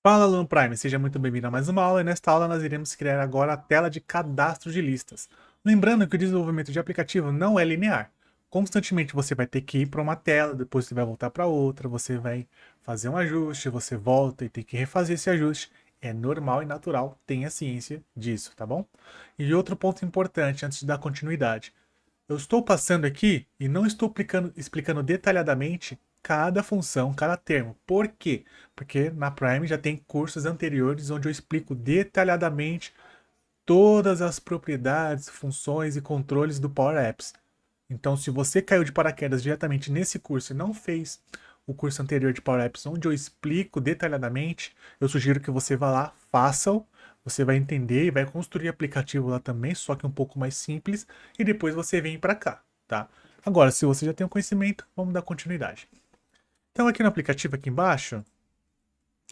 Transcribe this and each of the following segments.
Fala, aluno Prime, seja muito bem-vindo a mais uma aula e nesta aula nós iremos criar agora a tela de cadastro de listas. Lembrando que o desenvolvimento de aplicativo não é linear. Constantemente você vai ter que ir para uma tela, depois você vai voltar para outra, você vai fazer um ajuste, você volta e tem que refazer esse ajuste. É normal e natural, tenha ciência disso, tá bom? E outro ponto importante antes de dar continuidade. Eu estou passando aqui e não estou explicando detalhadamente cada função, cada termo. Por quê? Porque na Prime já tem cursos anteriores onde eu explico detalhadamente todas as propriedades, funções e controles do Power Apps. Então, se você caiu de paraquedas diretamente nesse curso e não fez o curso anterior de Power Apps, onde eu explico detalhadamente, eu sugiro que você vá lá, faça-o. Você vai entender e vai construir aplicativo lá também, só que um pouco mais simples, e depois você vem para cá, tá? Agora, se você já tem o conhecimento, vamos dar continuidade. Então, aqui no aplicativo, aqui embaixo,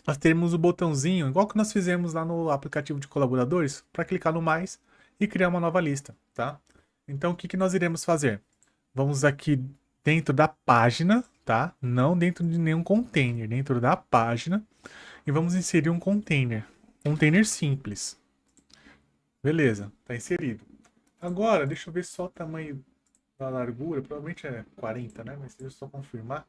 nós temos o botãozinho, igual que nós fizemos lá no aplicativo de colaboradores, para clicar no mais e criar uma nova lista, tá? Então, o que nós iremos fazer? Vamos aqui dentro da página, tá? Não dentro de nenhum container, dentro da página, e vamos inserir um container. Container simples. Beleza, tá inserido. Agora, deixa eu ver só o tamanho da largura, provavelmente é 40, né? Mas deixa eu só confirmar.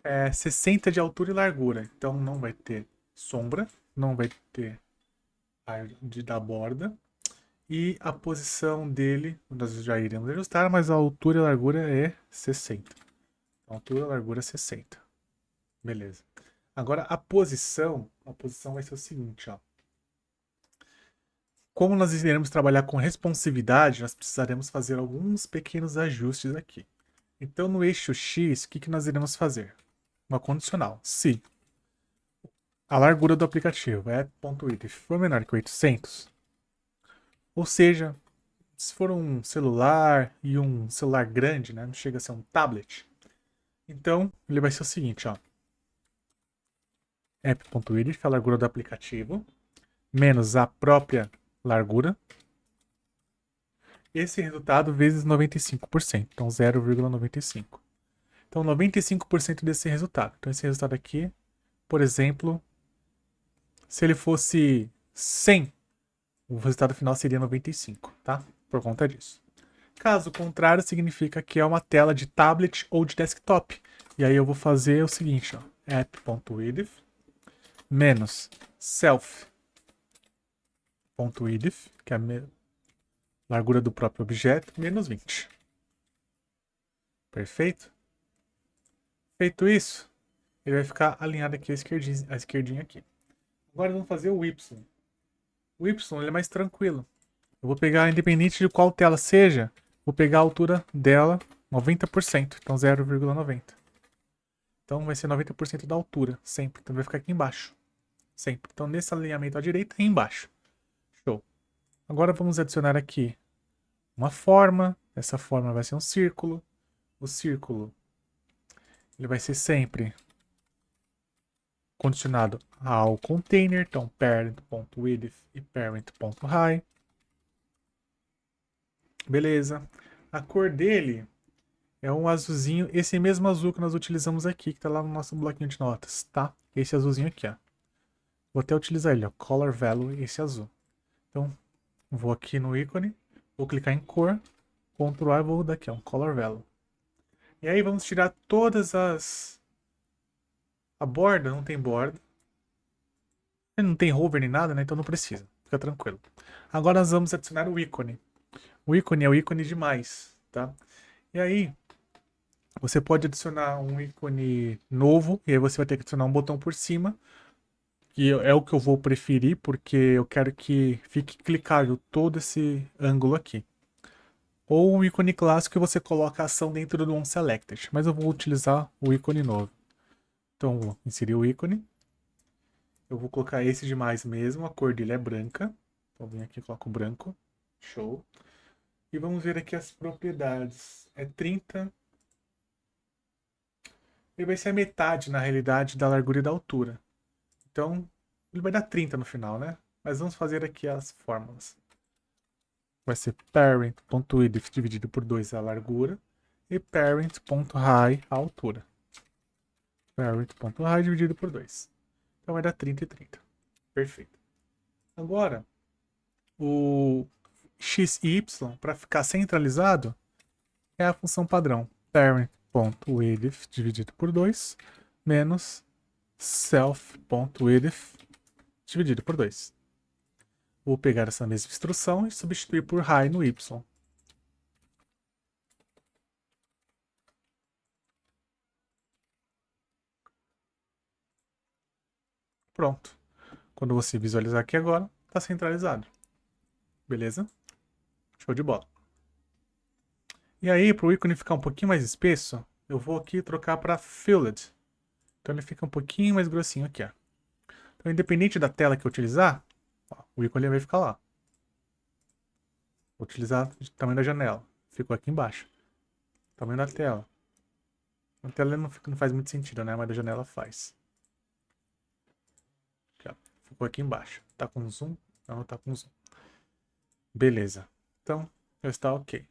É 60 de altura e largura, então não vai ter sombra, não vai ter raio da borda. E a posição dele, nós já iremos ajustar, mas a altura e largura é 60. Altura e largura 60. Beleza. Agora a posição vai ser o seguinte, ó. Como nós iremos trabalhar com responsividade, nós precisaremos fazer alguns pequenos ajustes aqui. Então no eixo X, o que nós iremos fazer? Uma condicional. Se a largura do aplicativo é .width for menor que 800, ou seja, se for um celular e um celular grande, né, não chega a ser um tablet, então ele vai ser o seguinte, ó, app.width, que é a largura do aplicativo, menos a própria largura, esse resultado vezes 95%, então 0,95. Então 95% desse resultado. Então esse resultado aqui, por exemplo, se ele fosse 100, o resultado final seria 95, tá? Por conta disso. Caso contrário, significa que é uma tela de tablet ou de desktop. E aí eu vou fazer o seguinte, ó, app.width menos self.width, que é a largura do próprio objeto, menos 20. Perfeito? Feito isso, ele vai ficar alinhado aqui à esquerdinha aqui. Agora vamos fazer o Y. O Y ele é mais tranquilo. Eu vou pegar, independente de qual tela seja, vou pegar a altura dela 90%, então 0,90. Então vai ser 90% da altura, sempre. Então vai ficar aqui embaixo, sempre. Então nesse alinhamento à direita e embaixo. Show. Agora vamos adicionar aqui uma forma. Essa forma vai ser um círculo. O círculo ele vai ser sempre condicionado ao container, então parent.width e parent.height. Beleza. A cor dele é um azulzinho, esse mesmo azul que nós utilizamos aqui, que está lá no nosso bloquinho de notas, tá? Esse azulzinho aqui, ó. Vou até utilizar ele, ó, Color Value, esse azul. Então, vou aqui no ícone, vou clicar em cor, Ctrl A e vou dar aqui, ó, Color Value. E aí vamos tirar todas as... A borda, não tem borda. Não tem hover nem nada, né? Então não precisa. Fica tranquilo. Agora nós vamos adicionar o ícone. O ícone é o ícone de mais, tá? E aí, você pode adicionar um ícone novo, e aí você vai ter que adicionar um botão por cima, que é o que eu vou preferir, porque eu quero que fique clicável todo esse ângulo aqui. Ou um ícone clássico que você coloca a ação dentro do onSelected, mas eu vou utilizar o ícone novo. Então, vou inserir o ícone. Eu vou colocar esse de mais mesmo, a cor dele é branca. Então, vem aqui e coloco branco. Show. E vamos ver aqui as propriedades. É 30. Ele vai ser a metade, na realidade, da largura e da altura. Então, ele vai dar 30 no final, né? Mas vamos fazer aqui as fórmulas. Vai ser parent.width dividido por 2 a largura e parent.height a altura. parent.height dividido por 2. Então vai dar 30 e 30. Perfeito. Agora, o x e y, para ficar centralizado, é a função padrão. Parent.width dividido por 2 menos self.width dividido por 2. Vou pegar essa mesma instrução e substituir por high no y. Pronto. Quando você visualizar aqui agora, está centralizado. Beleza? Show de bola. E aí, para o ícone ficar um pouquinho mais espesso, eu vou aqui trocar para Filled. Então ele fica um pouquinho mais grossinho aqui, ó. Então, independente da tela que eu utilizar, ó, o ícone vai ficar lá. Vou utilizar o tamanho da janela. Ficou aqui embaixo. Tamanho da tela. A tela não faz muito sentido, né? Mas a janela faz. Aqui, ó. Ficou aqui embaixo. Tá com zoom? Não, tá com zoom. Beleza. Então, já está ok.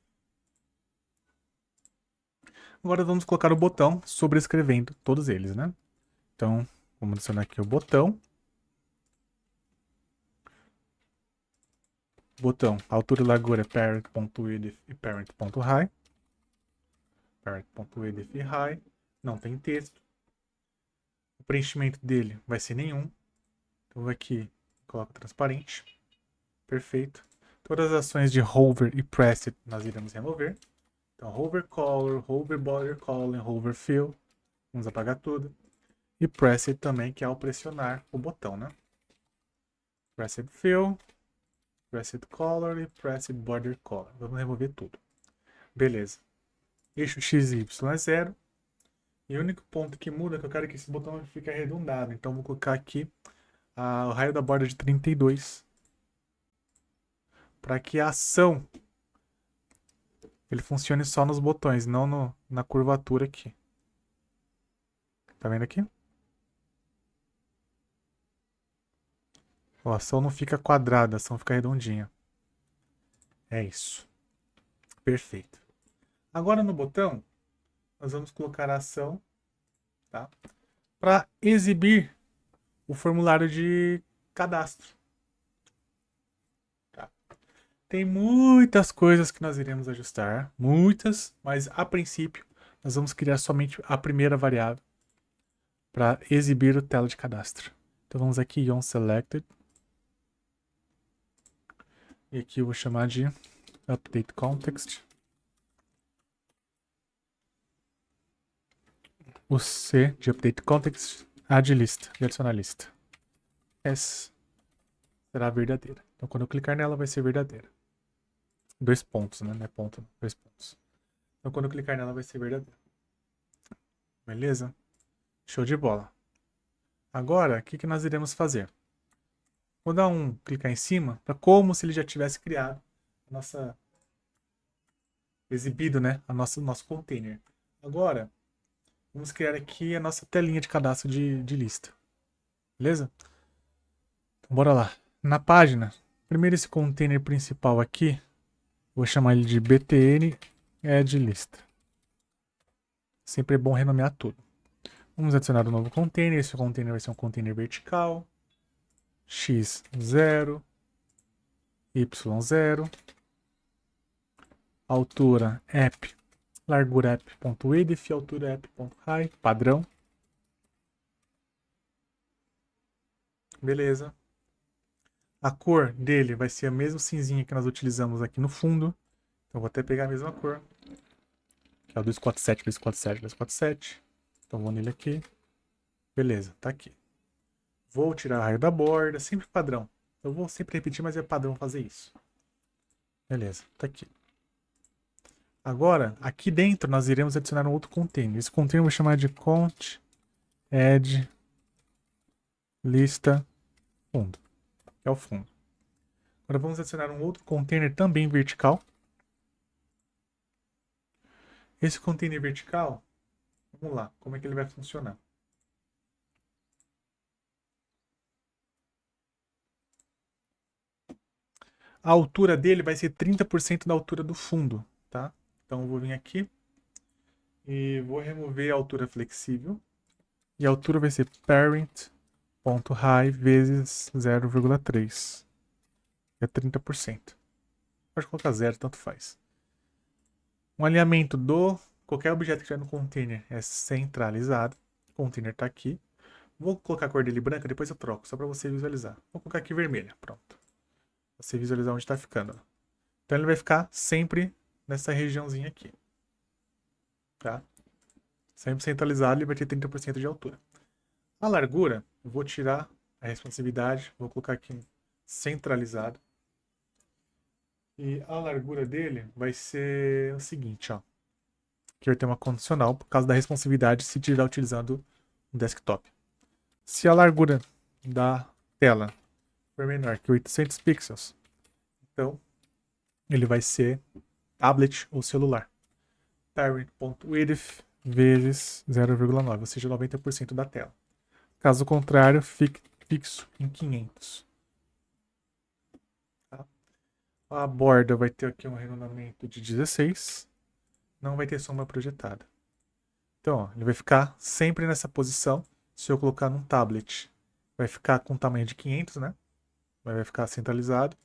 Agora vamos colocar o botão sobrescrevendo todos eles, né? Então, vamos adicionar aqui o botão. Botão, altura e largura é parent.width e parent.high. Parent.width e high. Não tem texto. O preenchimento dele vai ser nenhum. Então aqui, coloco transparente. Perfeito. Todas as ações de hover e press nós iremos remover. Então, hover color, hover border color, hover fill. Vamos apagar tudo. E press também, que é ao pressionar o botão, né? Pressed fill, pressed color e pressed border color. Vamos remover tudo. Beleza. Eixo X e Y é 0. E o único ponto que muda é que eu quero que esse botão fique arredondado. Então, vou colocar aqui o raio da borda de 32. Para que a ação ele funcione só nos botões, não na curvatura aqui. Tá vendo aqui? Ó, a ação não fica quadrada, a ação fica redondinha. É isso. Perfeito. Agora no botão, nós vamos colocar a ação, tá? Para exibir o formulário de cadastro. Tá? Tem muitas coisas que nós iremos ajustar, muitas, mas a princípio nós vamos criar somente a primeira variável para exibir o tela de cadastro. Então vamos aqui onSelected. E aqui eu vou chamar de Update Context. O C de Update Context, add lista, de adicionar lista. Essa será verdadeira. Então quando eu clicar nela vai ser verdadeira. 2 pontos, né? Não é ponto, 2 pontos. Então quando eu clicar nela vai ser verdadeira. Beleza? Show de bola. Agora, o que nós iremos fazer? Vou dar um clicar em cima, para como se ele já tivesse criado a nossa... exibido, né? Nosso container. Agora, vamos criar aqui a nossa telinha de cadastro de lista. Beleza? Então, bora lá. Na página, primeiro esse container principal aqui, vou chamar ele de btn add lista. Sempre é bom renomear tudo. Vamos adicionar um novo container. Esse container vai ser um container vertical. x0, y0, altura app, largura app.width, altura app.height, padrão. Beleza. A cor dele vai ser a mesma cinzinha que nós utilizamos aqui no fundo. Então vou até pegar a mesma cor. Que é o 247, 247, 247. Então vou nele aqui. Beleza, tá aqui. Vou tirar o raio da borda, sempre padrão. Eu vou sempre repetir, mas é padrão fazer isso. Beleza, tá aqui. Agora, aqui dentro nós iremos adicionar um outro container. Esse container eu vou chamar de cont add lista fundo, que é o fundo. Agora vamos adicionar um outro container também vertical. Esse container vertical, vamos lá, como é que ele vai funcionar? A altura dele vai ser 30% da altura do fundo, tá? Então eu vou vir aqui e vou remover a altura flexível. E a altura vai ser parent.high vezes 0,3. É 30%. Pode colocar zero, tanto faz. Um alinhamento do qualquer objeto que estiver no container é centralizado. O container está aqui. Vou colocar a cor dele branca, depois eu troco, só para você visualizar. Vou colocar aqui vermelha, pronto. Pra você visualizar onde está ficando. Então ele vai ficar sempre nessa regiãozinha aqui. Tá? Sempre centralizado, ele vai ter 30% de altura. A largura, eu vou tirar a responsividade, vou colocar aqui centralizado. E a largura dele vai ser o seguinte, ó. Aqui vai ter uma condicional por causa da responsividade se estiver utilizando um desktop. Se a largura da tela for menor que 800 pixels, então ele vai ser tablet ou celular. Parent.width vezes 0,9, ou seja, 90% da tela. Caso contrário, fique fixo em 500. Tá? A borda vai ter aqui um arredondamento de 16. Não vai ter sombra projetada. Então, ó, ele vai ficar sempre nessa posição. Se eu colocar num tablet, vai ficar com tamanho de 500, né? Vai ficar centralizado.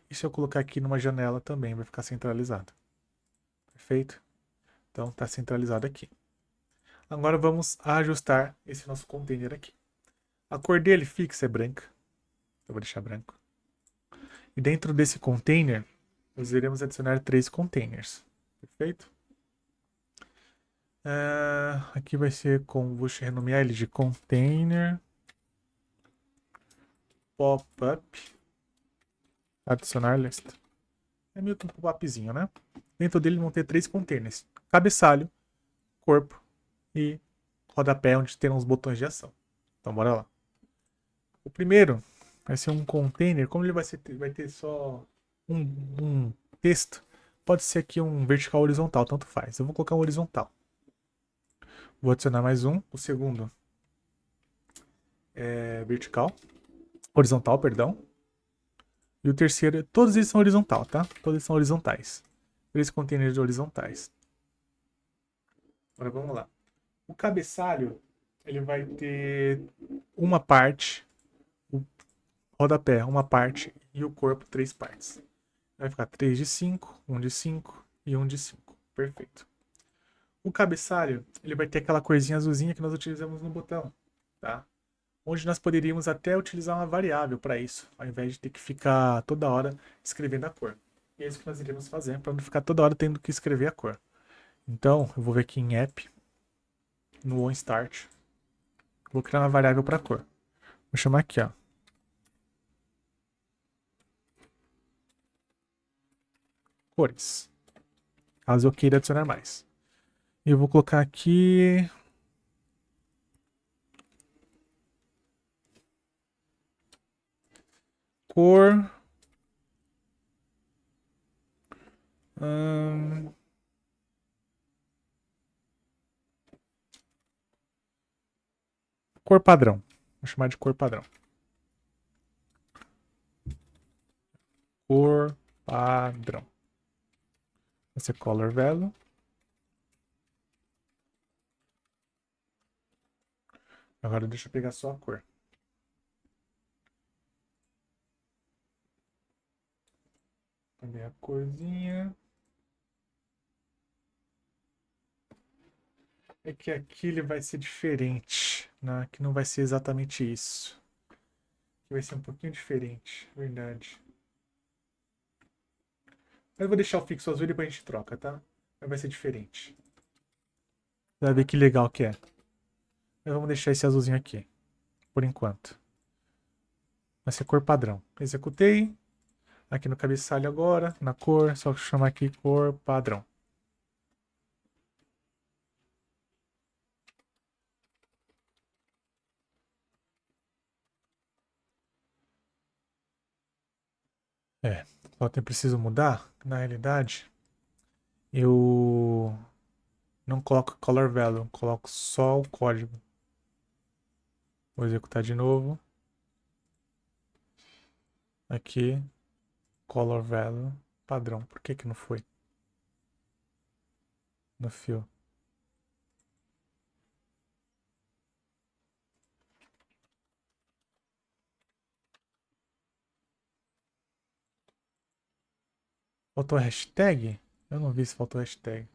E se eu colocar aqui numa janela também vai ficar centralizado. Perfeito? Então está centralizado aqui. Agora vamos ajustar esse nosso container aqui. A cor dele fixa é branca. Eu vou deixar branco. E dentro desse container, nós iremos adicionar 3 containers. Perfeito? Aqui vai ser com, vou renomear ele de container pop-up. Adicionar lista. É meio que um pop-upzinho, né? Dentro dele vão ter 3 containers: cabeçalho, corpo e rodapé, onde terão os botões de ação. Então bora lá. O primeiro vai ser um container. Como ele vai ter só um texto, pode ser aqui um vertical ou horizontal, tanto faz. Eu vou colocar um horizontal. Vou adicionar mais um. O segundo é vertical. Horizontal, perdão. E o terceiro, todos eles são horizontal, tá? Todos eles são horizontais. 3 containers horizontais. Agora vamos lá. O cabeçalho, ele vai ter uma parte, o rodapé, uma parte, e o corpo, 3 partes. Vai ficar 3 de 5, 1 de 5 e 1 de 5. Perfeito. O cabeçalho, ele vai ter aquela corzinha azulzinha que nós utilizamos no botão, tá? Onde nós poderíamos até utilizar uma variável para isso, ao invés de ter que ficar toda hora escrevendo a cor. E é isso que nós iremos fazer, para não ficar toda hora tendo que escrever a cor. Então, eu vou ver aqui em App, no OnStart, vou criar uma variável para cor. Vou chamar aqui, ó. Cores. Caso eu queira adicionar mais. E eu vou colocar aqui cor. Cor padrão. Vou chamar de cor padrão. Cor padrão. Vai ser color value. Agora deixa eu pegar só a cor. Cadê a corzinha? É que aqui ele vai ser diferente, né? Aqui não vai ser exatamente isso. Aqui vai ser um pouquinho diferente, verdade. Eu vou deixar o fixo azul e depois a gente troca, tá? Mas vai ser diferente. Vai ver que legal que é. Mas vamos deixar esse azulzinho aqui, por enquanto. Vai ser cor padrão. Executei. Aqui no cabeçalho agora, na cor, só chamar aqui cor padrão. Só que eu preciso mudar. Na realidade, eu não coloco color value, coloco só o código. Vou executar de novo. Aqui, color value padrão. Por que que não foi? No fio. Faltou hashtag? Eu não vi se faltou hashtag.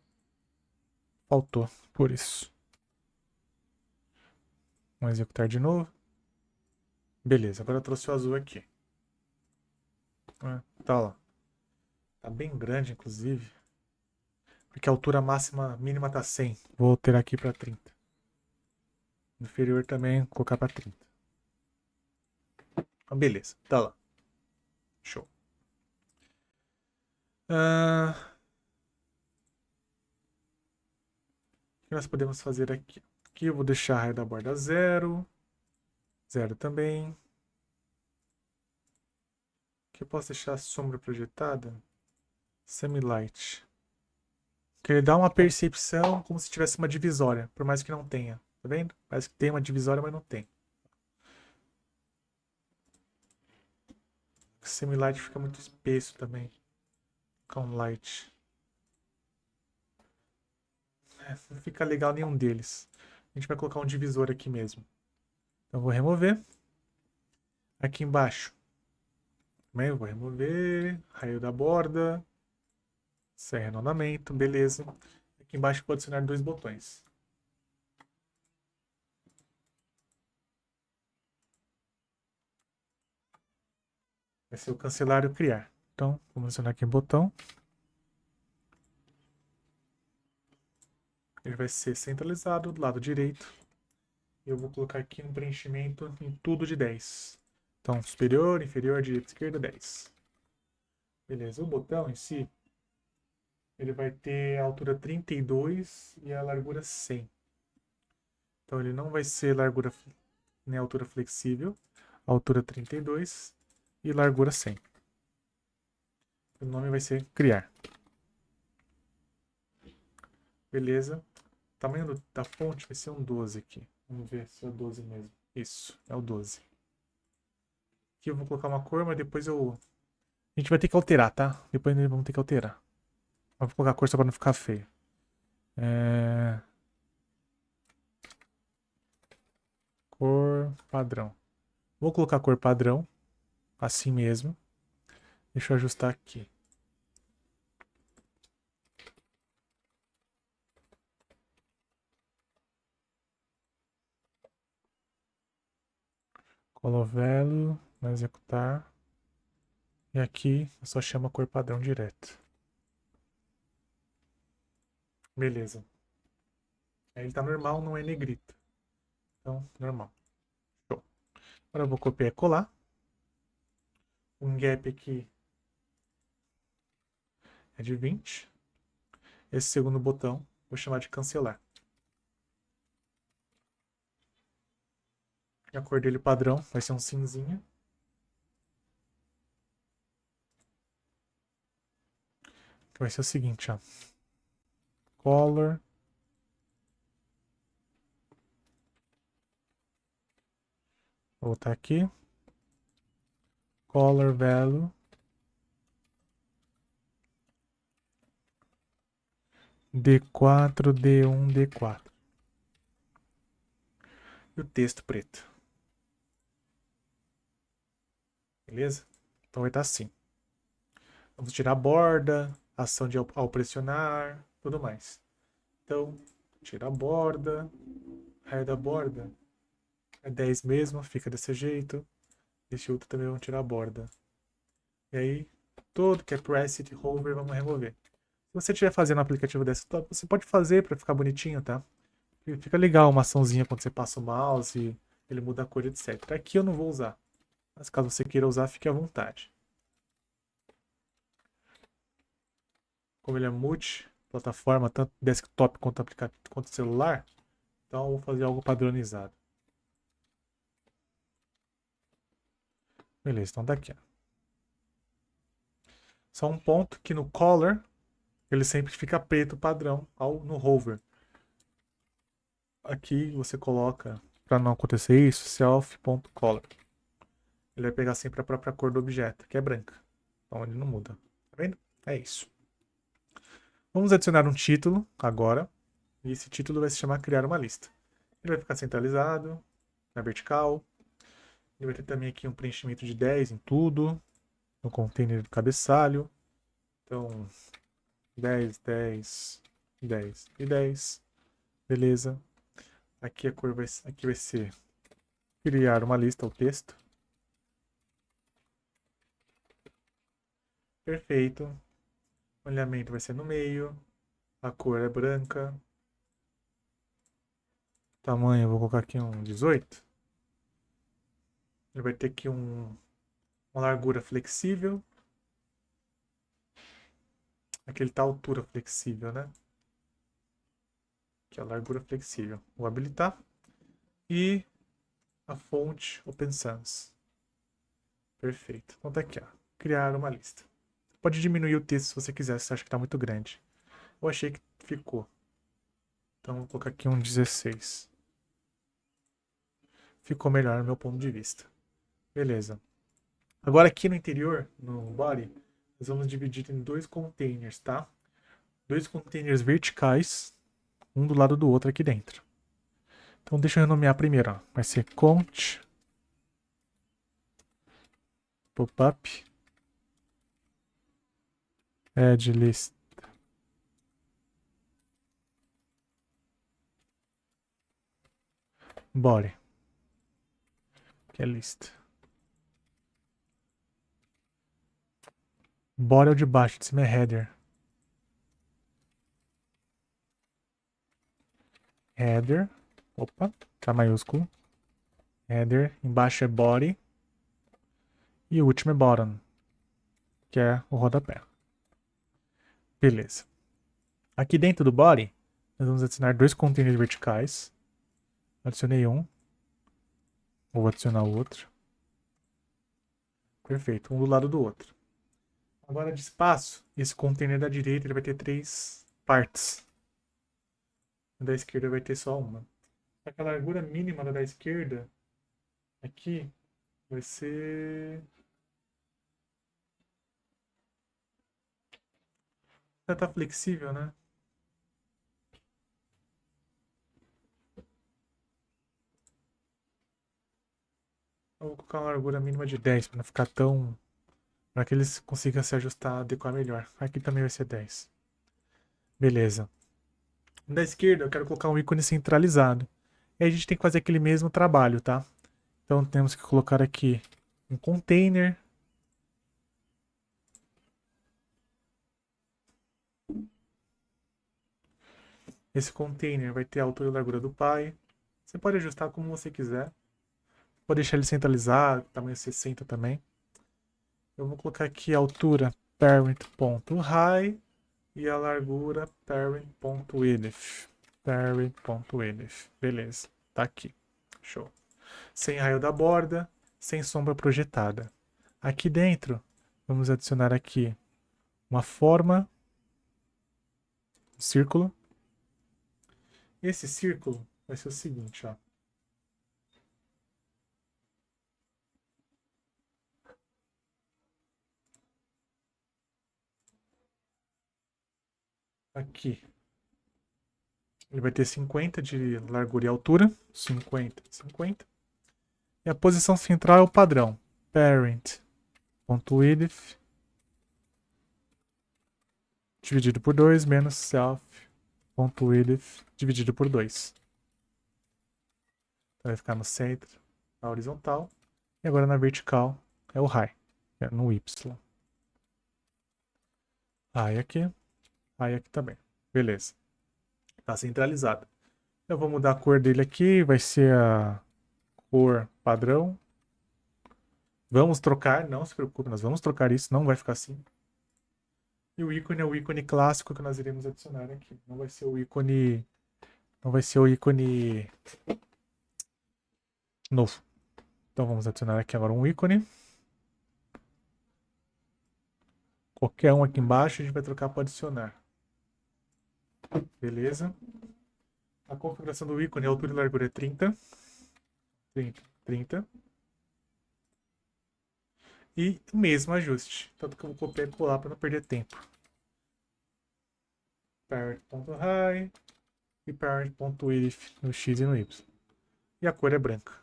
Faltou, por isso. Vamos executar de novo. Beleza, agora eu trouxe o azul aqui. Tá lá. Tá bem grande, inclusive. Porque a altura máxima mínima tá 100. Vou alterar aqui para 30. Inferior também, vou colocar para 30. Ah, beleza, tá lá. Show. O que nós podemos fazer aqui? Aqui eu vou deixar a raio da borda 0. 0 também. Aqui eu posso deixar a sombra projetada. Semi-light. Que ele dá uma percepção como se tivesse uma divisória, por mais que não tenha. Tá vendo? Parece que tem uma divisória, mas não tem. Semi-light fica muito espesso também. Com light. Não fica legal nenhum deles. A gente vai colocar um divisor aqui mesmo. Então eu vou remover. Aqui embaixo. Também eu vou remover. Raio da borda. Sem arredondamento. Beleza. Aqui embaixo eu vou adicionar 2 botões. Vai ser o cancelar e o criar. Então, vamos adicionar aqui um botão. Ele vai ser centralizado do lado direito. Eu vou colocar aqui um preenchimento em tudo de 10. Então, superior, inferior, direita, esquerda, 10. Beleza. O botão em si, ele vai ter a altura 32 e a largura 100. Então, ele não vai ser largura nem altura flexível. Altura 32 e largura 100. O nome vai ser criar. Beleza. O tamanho da fonte vai ser um 12 aqui. Vamos ver se é o 12 mesmo. Isso, é o 12. Aqui eu vou colocar uma cor, mas depois eu... A gente vai ter que alterar, tá? Depois nós vamos ter que alterar. Mas vou colocar a cor só pra não ficar feio. Cor padrão. Vou colocar a cor padrão. Assim mesmo. Deixa eu ajustar aqui. Colovelo, vai executar. E aqui eu só chamo a cor padrão direto. Beleza. Aí ele tá normal, não é negrito. Então, normal. Show. Agora eu vou copiar e colar. Um gap aqui é de 20. Esse segundo botão vou chamar de cancelar. E a cor dele padrão vai ser um cinzinha. Que vai ser o seguinte, ó. Color. Vou botar aqui. Color value. D4, D1, D4. E o texto preto. Beleza? Então vai estar assim. Vamos tirar a borda, ação de ao pressionar, tudo mais. Então, tira a borda, raio da borda. É 10 mesmo, fica desse jeito. Esse outro também vamos tirar a borda. E aí, todo que é preset, hover, vamos remover. Se você estiver fazendo um aplicativo desktop, você pode fazer para ficar bonitinho, tá? Fica legal uma açãozinha quando você passa o mouse, ele muda a cor, etc. Aqui eu não vou usar. Mas caso você queira usar, fique à vontade. Como ele é multi-plataforma, tanto desktop quanto aplicativo quanto celular, então eu vou fazer algo padronizado. Beleza, então tá aqui. Ó. Só um ponto que no color ele sempre fica preto padrão no hover. Aqui você coloca, para não acontecer isso, self.color. Ele vai pegar sempre a própria cor do objeto, que é branca. Então ele não muda. Tá vendo? É isso. Vamos adicionar um título agora. E esse título vai se chamar criar uma lista. Ele vai ficar centralizado, na vertical. Ele vai ter também aqui um preenchimento de 10 em tudo. No container do cabeçalho. Então, 10, 10, 10 e 10. Beleza. Aqui a cor aqui vai ser criar uma lista, o texto. Perfeito. O alinhamento vai ser no meio. A cor é branca. Tamanho, eu vou colocar aqui um 18. Ele vai ter aqui uma largura flexível. Aqui ele tá altura flexível, né? Aqui é a largura flexível. Vou habilitar. E a fonte Open Sans. Perfeito. Então tá aqui, ó. Criar uma lista. Pode diminuir o texto se você quiser, se você acha que tá muito grande. Eu achei que ficou. Então vou colocar aqui um 16. Ficou melhor no meu ponto de vista. Beleza. Agora aqui no interior, no body, nós vamos dividir em dois containers, tá? Dois containers verticais, um do lado do outro aqui dentro. Então deixa eu renomear primeiro, ó. Vai ser cont pop-up add list. Body. Que é list. Body é o de baixo, de cima é header. Header. Opa, tá maiúsculo. Header. Embaixo é body. E o último é bottom, que é o rodapé. Beleza. Aqui dentro do body, nós vamos adicionar dois containers verticais. Adicionei um. Vou adicionar o outro. Perfeito, um do lado do outro. Agora de espaço, esse container da direita ele vai ter 3 partes. Da esquerda vai ter só uma. Só que a largura mínima da esquerda aqui vai ser... Já tá flexível, né? Eu vou colocar uma largura mínima de 10 para não ficar tão... para que eles consigam se ajustar, adequar melhor. Aqui também vai ser 10. Beleza. Da esquerda eu quero colocar um ícone centralizado. E aí a gente tem que fazer aquele mesmo trabalho, tá? Então temos que colocar aqui um container. Esse container vai ter a altura e largura do pai. Você pode ajustar como você quiser. Pode deixar ele centralizado, tamanho 60 também. Eu vou colocar aqui a altura parent.high e a largura parent.width. Parent.width. Beleza, tá aqui. Show. Sem raio da borda, sem sombra projetada. Aqui dentro, vamos adicionar aqui uma forma, um círculo. Esse círculo vai ser o seguinte, ó. Aqui. Ele vai ter 50 de largura e altura. 50, 50. E a posição central é o padrão. Parent.width dividido por 2 menos self.width dividido por 2. Então vai ficar no centro, na horizontal. E agora na vertical é o high, é no Y. High aqui também. Beleza. Tá centralizado. Eu vou mudar a cor dele aqui, vai ser a cor padrão. Vamos trocar, não se preocupe, nós vamos trocar isso, não vai ficar assim. E o ícone é o ícone clássico que nós iremos adicionar aqui. Não vai ser o ícone. Não vai ser o ícone novo. Então vamos adicionar aqui agora um ícone. Qualquer um aqui embaixo a gente vai trocar para adicionar. Beleza. A configuração do ícone, a altura e largura é 30. 30, 30. E o mesmo ajuste. Tanto que eu vou copiar e colar para não perder tempo. Parent.high e parent.width no X e no Y. E a cor é branca.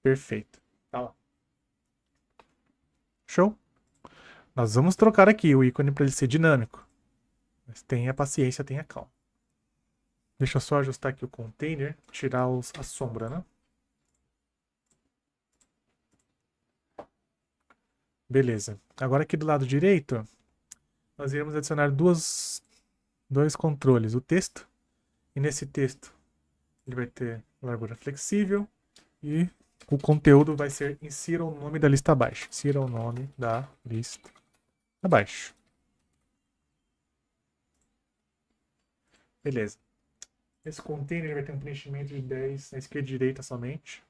Perfeito. Tá lá. Show? Nós vamos trocar aqui o ícone para ele ser dinâmico. Mas tenha paciência, tenha calma. Deixa eu só ajustar aqui o container, tirar a sombra, né? Beleza. Agora aqui do lado direito, nós iremos adicionar dois controles. O texto, e nesse texto ele vai ter largura flexível e o conteúdo vai ser insira o nome da lista abaixo. Insira o nome da lista abaixo. Beleza. Esse container vai ter um preenchimento de 10 na esquerda e direita somente.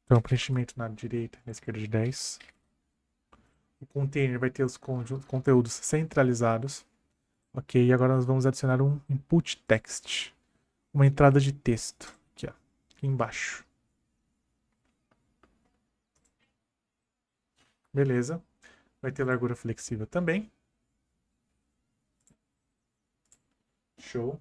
Então, preenchimento na direita e na esquerda de 10. O container vai ter os conteúdos centralizados. Ok, e agora nós vamos adicionar um input text. Uma entrada de texto. Aqui, ó. Aqui embaixo. Beleza. Vai ter largura flexível também. Show.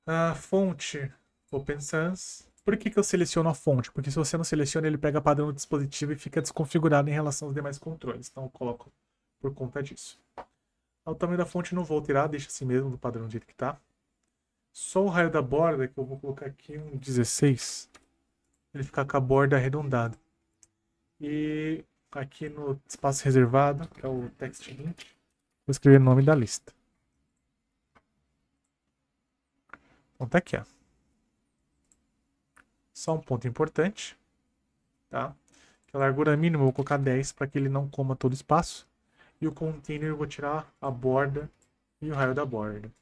A fonte Open Sans. Por que eu seleciono a fonte? Porque se você não seleciona, ele pega padrão do dispositivo e fica desconfigurado em relação aos demais controles. Então eu coloco por conta disso. O tamanho da fonte não vou alterar, deixa assim mesmo do padrão do jeito que está. Só o raio da borda, que eu vou colocar aqui um 16. Ele ficar com a borda arredondada. E aqui no espaço reservado, que é o text hint, vou escrever o nome da lista. Então tá aqui, ó. Só um ponto importante, tá? A largura mínima eu vou colocar 10 para que ele não coma todo o espaço. E o container eu vou tirar a borda e o raio da borda.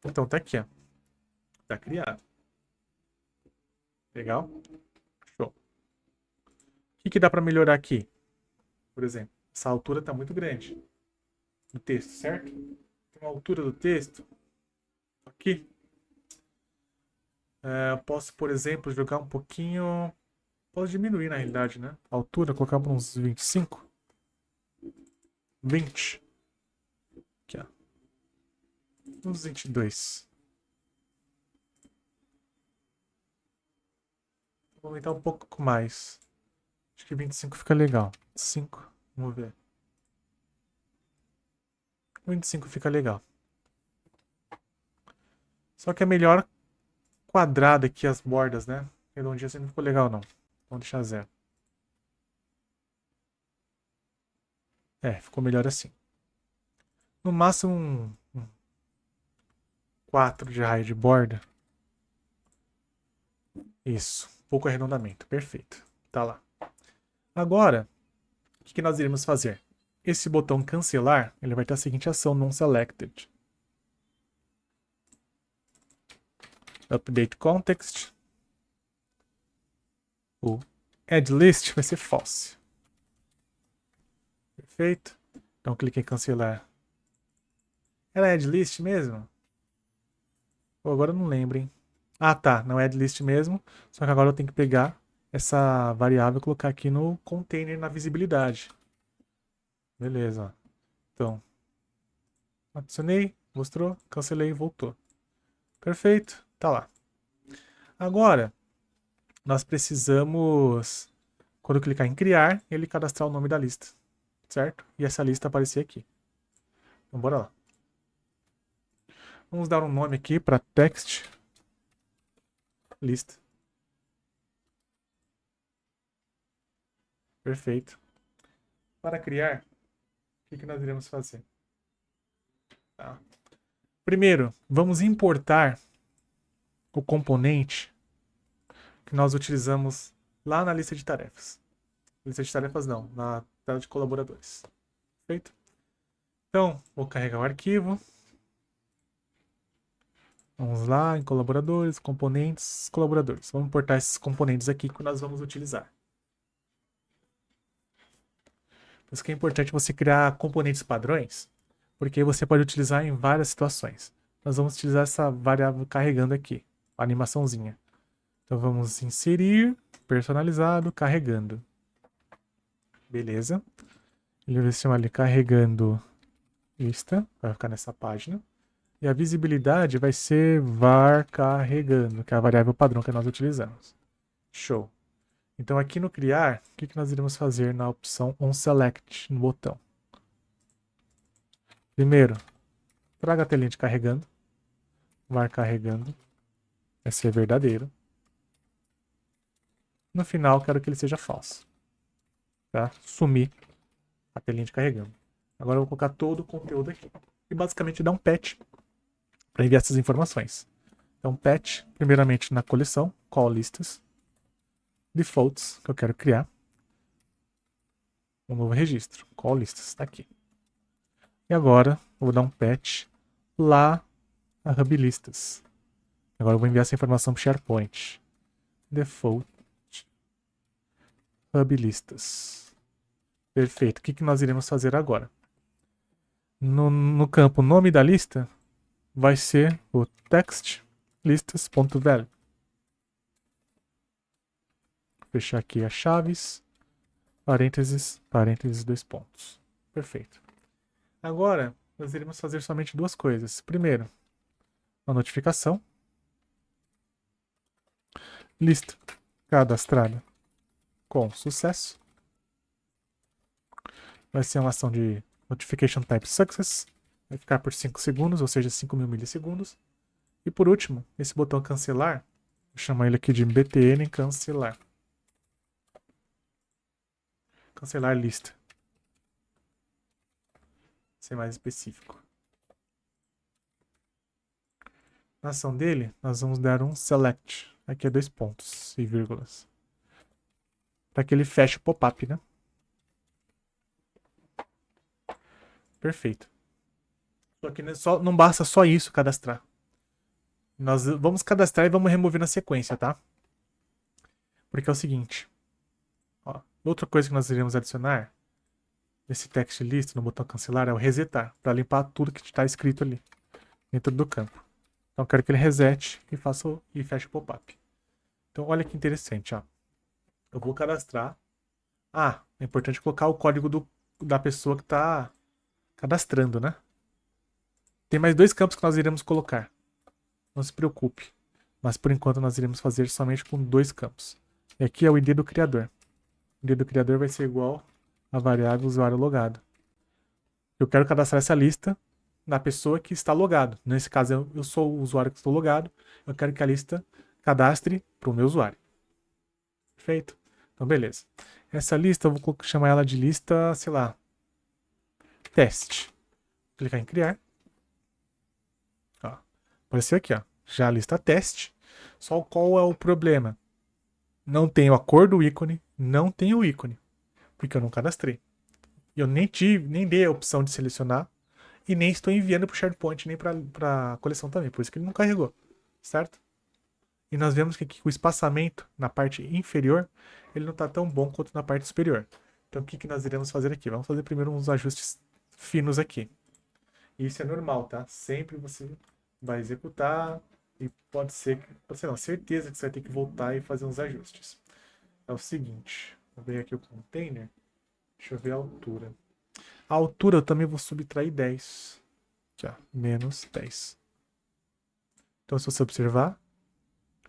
Então tá aqui, ó. Tá criado. Legal? Show. O que dá para melhorar aqui? Por exemplo, essa altura tá muito grande do texto, certo? Então a altura do texto aqui. Eu posso, por exemplo, jogar um pouquinho. Posso diminuir na realidade, né? A altura, colocar para uns 25. 20. Aqui, ó. Uns 22. Vou aumentar um pouco mais. Acho que 25 fica legal. 25. Vamos ver. 25 fica legal. Só que é melhor quadrada aqui as bordas, né? Redondinha assim não ficou legal, não. Vamos deixar 0. Ficou melhor assim. No máximo um 4 de raio de borda. Isso. Pouco arredondamento. Perfeito. Tá lá. Agora, o que nós iremos fazer? Esse botão cancelar, ele vai ter a seguinte ação, non selected. Update context. O add list vai ser false. Perfeito. Então clique em cancelar. Era add list mesmo? Agora eu não lembro, hein? Ah, tá. Não é add list mesmo. Só que agora eu tenho que pegar essa variável e colocar aqui no container na visibilidade. Beleza. Então, adicionei, mostrou, cancelei, voltou. Perfeito. Tá lá. Agora, nós precisamos, quando eu clicar em criar, ele cadastrar o nome da lista. Certo? E essa lista aparecer aqui. Então, bora lá. Vamos dar um nome aqui para text lista. Perfeito. Para criar, o que nós iremos fazer? Tá. Primeiro, vamos importar o componente que nós utilizamos lá na lista de tarefas. Lista de tarefas não, na tela de colaboradores. Perfeito? Então, vou carregar o arquivo. Vamos lá, em colaboradores, componentes, colaboradores. Vamos importar esses componentes aqui que nós vamos utilizar. Por isso que é importante você criar componentes padrões, porque você pode utilizar em várias situações. Nós vamos utilizar essa variável carregando aqui, a animaçãozinha. Então vamos inserir, personalizado, carregando. Beleza. Ele vai se chamar ali carregando lista, vai ficar nessa página. E a visibilidade vai ser var carregando, que é a variável padrão que nós utilizamos. Show. Então aqui no criar, o que nós iremos fazer na opção onSelect, no botão? Primeiro, traga a telinha de carregando, var carregando, vai ser verdadeiro. No final, quero que ele seja falso. Tá? Sumir a telinha de carregando. Agora eu vou colocar todo o conteúdo aqui. E basicamente dar um patch para enviar essas informações. Então, patch, primeiramente na coleção, call listas, defaults, que eu quero criar. Um novo registro, call listas, está aqui. E agora, eu vou dar um patch lá na hub listas. Agora eu vou enviar essa informação para o SharePoint. Default hub listas. Perfeito. O que nós iremos fazer agora? No campo nome da lista, vai ser o text listas.value. Fechar aqui as chaves, parênteses, parênteses, 2 pontos. Perfeito. Agora, nós iremos fazer somente duas coisas. Primeiro, a notificação. Lista cadastrada com sucesso. Vai ser uma ação de notification type success. Vai ficar por 5 segundos, ou seja, 5.000 milissegundos. E por último, esse botão cancelar, vou chamar ele aqui de btn cancelar. Cancelar lista. Ser mais específico. Na ação dele, nós vamos dar um select. Aqui é 2 pontos e vírgulas. Para que ele feche o pop-up, né? Perfeito. Só que não basta só isso cadastrar. Nós vamos cadastrar e vamos remover na sequência, tá? Porque é o seguinte. Ó, outra coisa que nós iremos adicionar nesse text list, no botão cancelar, é o resetar. Para limpar tudo que está escrito ali dentro do campo. Então eu quero que ele resete e feche o pop-up. Então olha que interessante, ó. Eu vou cadastrar. Ah, é importante colocar o código da pessoa que está cadastrando, né? Tem mais 2 campos que nós iremos colocar. Não se preocupe. Mas por enquanto nós iremos fazer somente com 2 campos. E aqui é o ID do criador. O ID do criador vai ser igual a variável usuário logado. Eu quero cadastrar essa lista na pessoa que está logado. Nesse caso, eu sou o usuário que estou logado. Eu quero que a lista cadastre para o meu usuário. Perfeito? Então, beleza. Essa lista, eu vou chamar ela de lista, sei lá, teste. Clicar em criar. Ó, apareceu aqui, ó. Já a lista teste. Só qual é o problema? Não tenho a cor do ícone, não tenho o ícone, porque eu não cadastrei. Eu nem dei a opção de selecionar e nem estou enviando para o SharePoint nem para a coleção também, por isso que ele não carregou, certo? E nós vemos que aqui o espaçamento na parte inferior ele não está tão bom quanto na parte superior. Então o que nós iremos fazer aqui? Vamos fazer primeiro uns ajustes finos aqui. Isso é normal, tá? Sempre você vai executar e pode ser, sei lá, certeza que você vai ter que voltar e fazer uns ajustes. É o seguinte, vou ver aqui o container, deixa eu ver a altura. A altura eu também vou subtrair 10. Aqui, ó, menos 10. Então, se você observar,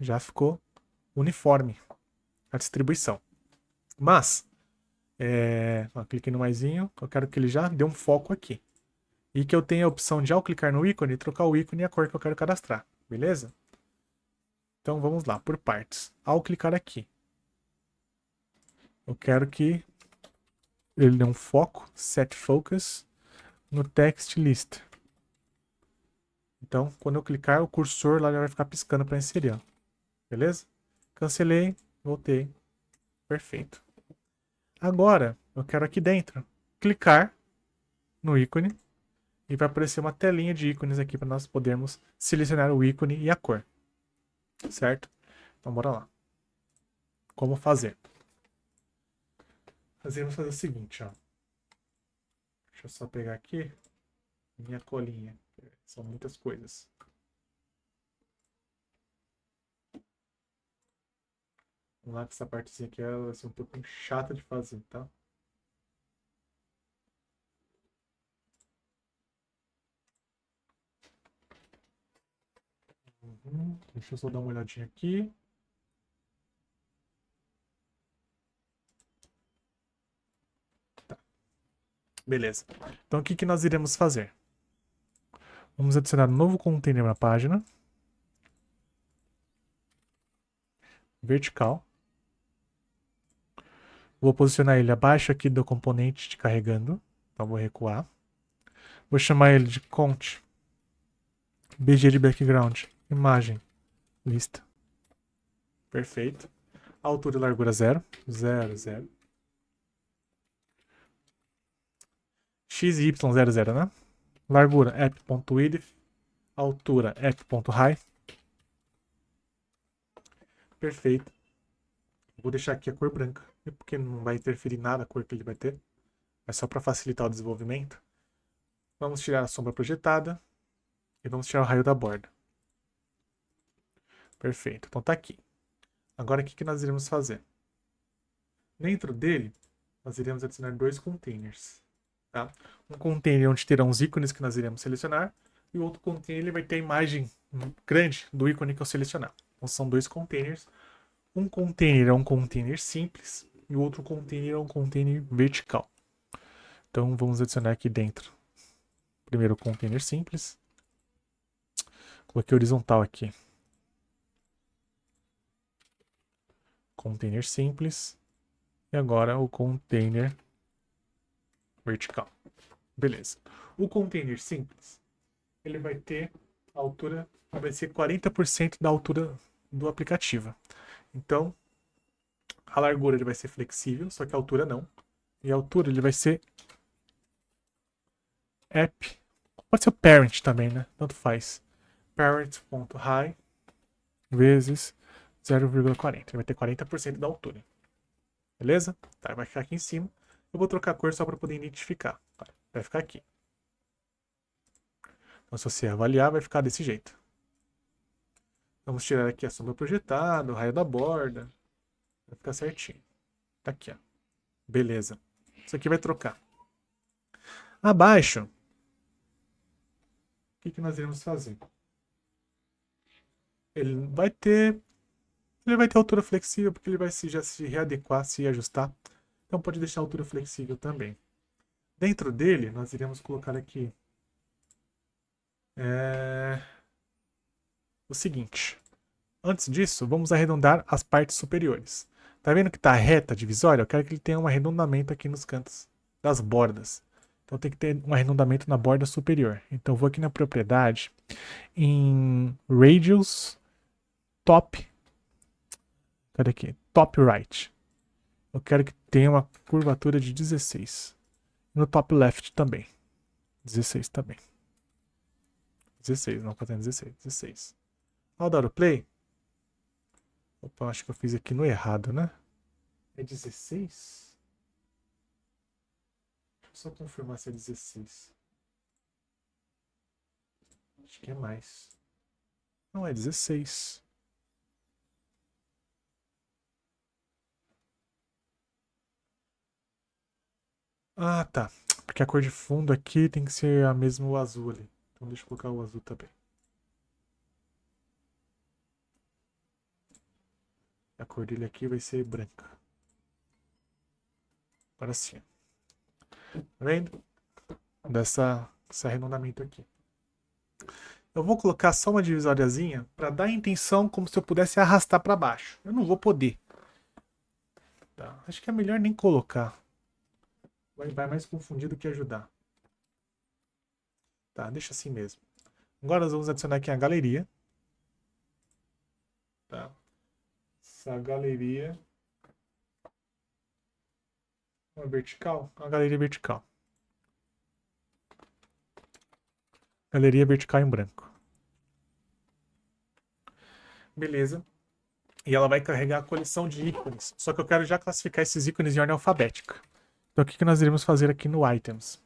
já ficou uniforme a distribuição. Mas, cliquei no maisinho, eu quero que ele já dê um foco aqui. E que eu tenha a opção de, ao clicar no ícone, trocar o ícone e a cor que eu quero cadastrar. Beleza? Então, vamos lá, por partes. Ao clicar aqui, eu quero que ele dê um foco, set focus, no text list. Então, quando eu clicar, o cursor lá já vai ficar piscando para inserir. Ó. Beleza? Cancelei, voltei. Perfeito. Agora, eu quero aqui dentro clicar no ícone e vai aparecer uma telinha de ícones aqui para nós podermos selecionar o ícone e a cor. Certo? Então, bora lá. Como fazer? Nós vamos fazer o seguinte, ó. Deixa eu só pegar aqui minha colinha. São muitas coisas. Vamos lá, que essa partezinha aqui vai ser um pouco chata de fazer, tá? Deixa eu só dar uma olhadinha aqui. Beleza. Então o que que nós iremos fazer? Vamos adicionar um novo container na página. Vertical. Vou posicionar ele abaixo aqui do componente de carregando. Então vou recuar. Vou chamar ele de cont. BG de background. Imagem. Lista. Perfeito. Altura e largura 0. 0, 0. X e Y 0, 0, né? Largura app.width. Altura app.height. Perfeito. Vou deixar aqui a cor branca, porque não vai interferir nada a cor que ele vai ter. É só para facilitar o desenvolvimento. Vamos tirar a sombra projetada e vamos tirar o raio da borda. Perfeito. Então tá aqui. Agora o que nós iremos fazer? Dentro dele, nós iremos adicionar dois containers. Tá? Um container onde terão os ícones que nós iremos selecionar e o outro container ele vai ter a imagem grande do ícone que eu selecionar. Então são dois containers. Um container é um container simples e o outro container é um container vertical. Então vamos adicionar aqui dentro. Primeiro o container simples. Coloquei horizontal aqui. Container simples. E agora o container vertical. Beleza. O container simples, ele vai ter a altura, vai ser 40% da altura do aplicativo. Então, a largura ele vai ser flexível, só que a altura não. E a altura ele vai ser app. Pode ser o parent também, né? Tanto faz. Parent.high vezes 0,40. Ele vai ter 40% da altura. Beleza? Tá, vai ficar aqui em cima. Eu vou trocar a cor só para poder identificar. Vai ficar aqui. Então, se você avaliar, vai ficar desse jeito. Vamos tirar aqui a sombra projetada, o raio da borda. Vai ficar certinho. Tá aqui, ó. Beleza. Isso aqui vai trocar. Abaixo, o que nós iremos fazer? Ele vai ter altura flexível, porque ele vai já se readequar, se ajustar. Então pode deixar a altura flexível também. Dentro dele, nós iremos colocar aqui o seguinte. Antes disso, vamos arredondar as partes superiores. Tá vendo que tá reta divisória? Eu quero que ele tenha um arredondamento aqui nos cantos das bordas. Então tem que ter um arredondamento na borda superior. Então vou aqui na propriedade, em Radius Top. Cadê aqui? Top Right. Eu quero que tenha uma curvatura de 16. No Top Left também. 16 também. 16, não fazendo 16. 16. Ao dar o play. Opa, acho que eu fiz aqui no errado, né? É 16? Deixa eu só confirmar se é 16. Acho que é mais. Não, é 16. Ah, tá. Porque a cor de fundo aqui tem que ser a mesma o azul ali. Então deixa eu colocar o azul também. A cor dele aqui vai ser branca. Agora sim. Tá vendo? Esse arredondamento aqui. Eu vou colocar só uma divisóriazinha para dar a intenção como se eu pudesse arrastar para baixo. Eu não vou poder. Tá. Acho que é melhor nem colocar. Vai mais confundir do que ajudar. Tá, deixa assim mesmo. Agora nós vamos adicionar aqui a galeria. Tá. Essa galeria. Uma vertical? Uma galeria vertical. Galeria vertical em branco. Beleza. E ela vai carregar a coleção de ícones. Só que eu quero já classificar esses ícones em ordem alfabética. Então o que nós iremos fazer aqui no Items?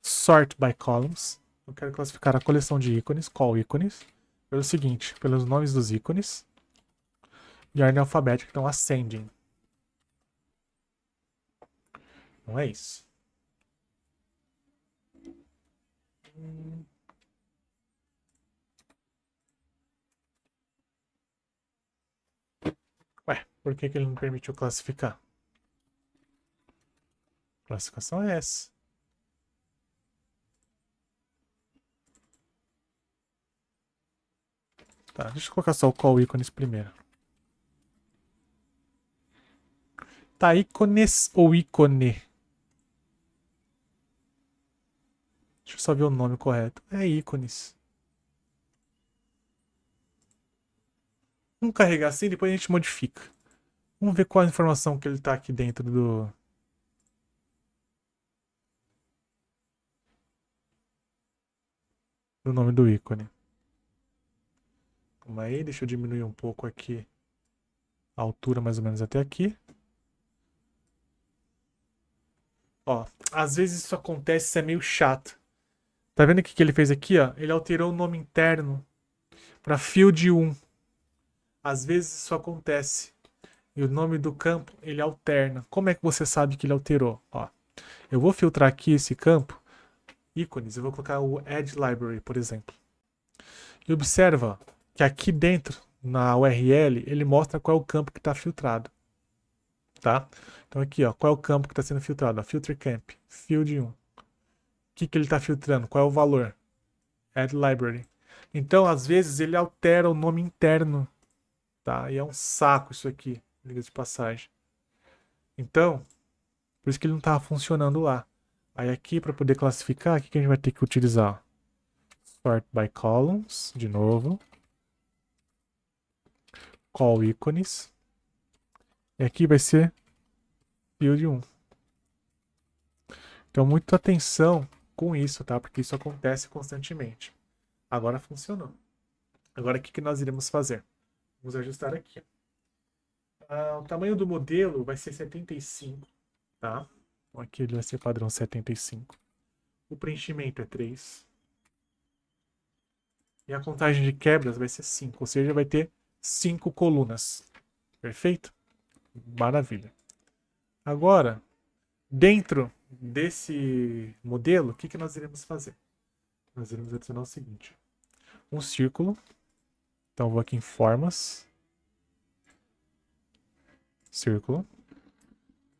Sort by Columns. Eu quero classificar a coleção de ícones, call ícones, pelo seguinte, pelos nomes dos ícones. E ordem alfabética, então ascending. Não é isso. Ué, por que ele não permitiu classificar? Classificação é essa. Tá, deixa eu colocar só o call ícones primeiro. Tá, ícones ou ícone? Deixa eu só ver o nome correto. É ícones. Vamos carregar assim, depois a gente modifica. Vamos ver qual a informação que ele tá aqui dentro do nome do ícone. Calma aí, deixa eu diminuir um pouco aqui a altura, mais ou menos até aqui. Ó, às vezes isso acontece, isso é meio chato. Tá vendo o que ele fez aqui, ó? Ele alterou o nome interno para field 1. Às vezes isso acontece. E o nome do campo, ele alterna. Como é que você sabe que ele alterou? Ó, eu vou filtrar aqui esse campo, ícones, eu vou colocar o Add Library, por exemplo. E observa que aqui dentro, na URL, ele mostra qual é o campo que está filtrado. Tá? Então aqui, ó, qual é o campo que está sendo filtrado? Ó, Filter Camp, Field 1. O que ele está filtrando? Qual é o valor? Add Library. Então, às vezes, ele altera o nome interno. Tá? E é um saco isso aqui, diga de passagem. Então, por isso que ele não estava funcionando lá. Aí aqui, para poder classificar, o que a gente vai ter que utilizar? Sort by columns, de novo. Call ícones. E aqui vai ser field 1. Então, muita atenção com isso, tá? Porque isso acontece constantemente. Agora funcionou. Agora, o que nós iremos fazer? Vamos ajustar aqui. O tamanho do modelo vai ser 75, tá? Então, aqui ele vai ser padrão 75. O preenchimento é 3. E a contagem de quebras vai ser 5, ou seja, vai ter 5 colunas. Perfeito? Maravilha. Agora, dentro desse modelo, o que nós iremos fazer? Nós iremos adicionar o seguinte. Um círculo. Então, eu vou aqui em formas. Círculo.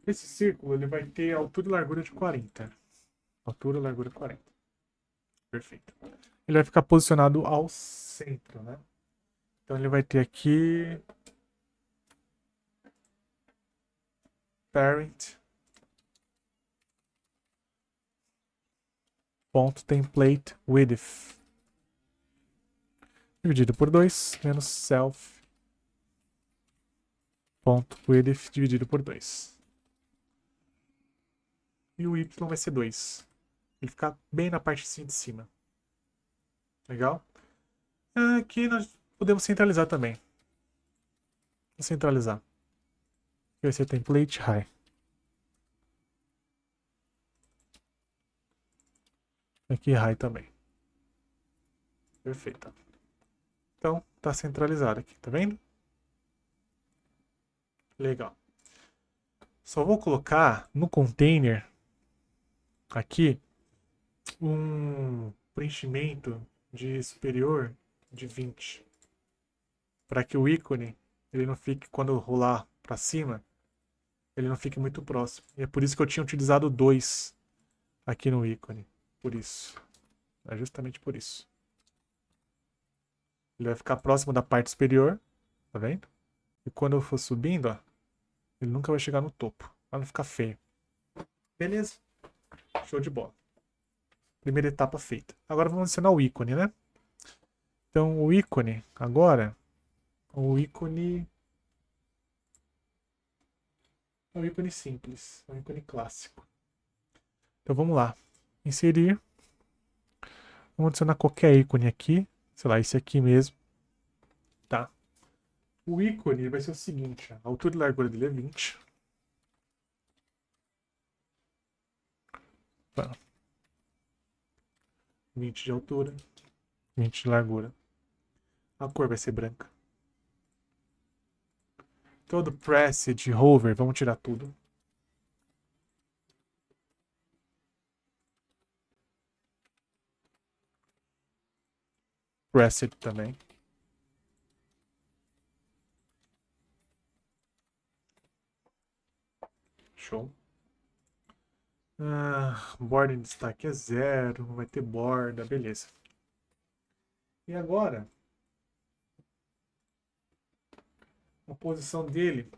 Esse círculo ele vai ter altura e largura de 40. Altura e largura 40. Perfeito. Ele vai ficar posicionado ao centro, né? Então ele vai ter aqui parent ponto template width dividido por 2 menos self ponto width dividido por 2. E o y vai ser 2. Ele fica bem na parte de cima. Legal? Aqui nós podemos centralizar também. Vou centralizar. Aqui vai ser template high. Aqui high também. Perfeito. Então, tá centralizado aqui, tá vendo? Legal. Só vou colocar no container aqui um preenchimento de superior de 20. Para que o ícone, ele não fique, quando rolar para cima, ele não fique muito próximo. E é por isso que eu tinha utilizado 2 aqui no ícone. Por isso. É justamente por isso. Ele vai ficar próximo da parte superior, tá vendo? E quando eu for subindo, ó, ele nunca vai chegar no topo, para não ficar feio. Beleza? Show de bola. Primeira etapa feita. Agora vamos adicionar o ícone, né? Então o ícone, agora, o ícone é um ícone simples, é um ícone clássico. Então vamos lá. Inserir. Vamos adicionar qualquer ícone aqui. Sei lá, esse aqui mesmo. Tá? O ícone vai ser o seguinte. A altura e largura dele é 20. Tá. 20 de altura. 20 de largura. A cor vai ser branca. Todo pressed, hover, vamos tirar tudo. Pressed também. Show. Borda em destaque é 0. Não vai ter borda. Beleza. E agora, a posição dele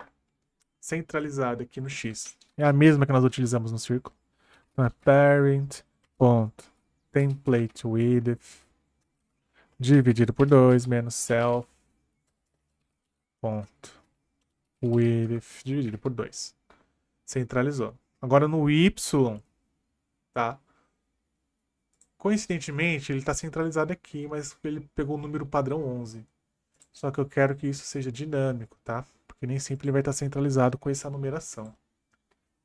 centralizada aqui no X. É a mesma que nós utilizamos no círculo. Então é parent.template width dividido por 2 menos self ponto width dividido por 2. Centralizou. Agora no Y, tá? Coincidentemente, ele está centralizado aqui, mas ele pegou o número padrão 11. Só que eu quero que isso seja dinâmico, tá? Porque nem sempre ele vai estar centralizado com essa numeração.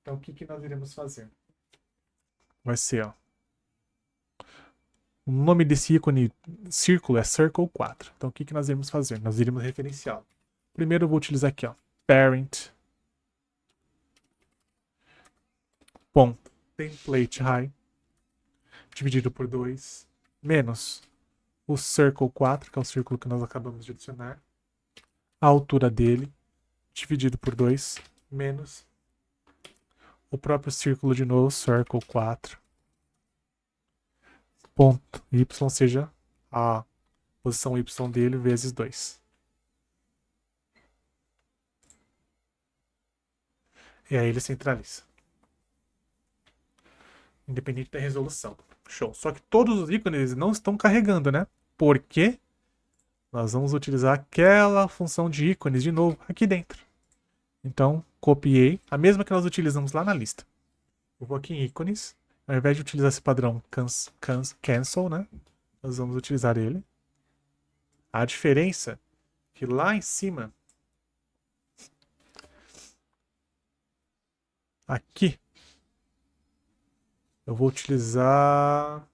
Então, o que, que nós iremos fazer? Vai ser, ó. O nome desse ícone círculo é Circle 4. Então, o que, que nós iremos fazer? Nós iremos referenciá-lo. Primeiro, eu vou utilizar aqui, ó. Parent. Ponto. Template high. Dividido por 2. Menos o Circle 4, que é o círculo que nós acabamos de adicionar. A altura dele. Dividido por 2. Menos o próprio círculo de novo. Circle 4. Ponto y seja a posição y dele vezes 2. E aí ele centraliza. Independente da resolução. Show. Só que todos os ícones não estão carregando, né? Porque nós vamos utilizar aquela função de ícones de novo aqui dentro. Então, copiei a mesma que nós utilizamos lá na lista. Eu vou aqui em ícones. Ao invés de utilizar esse padrão cancel, né? Nós vamos utilizar ele. A diferença é que lá em cima, aqui, eu vou utilizar...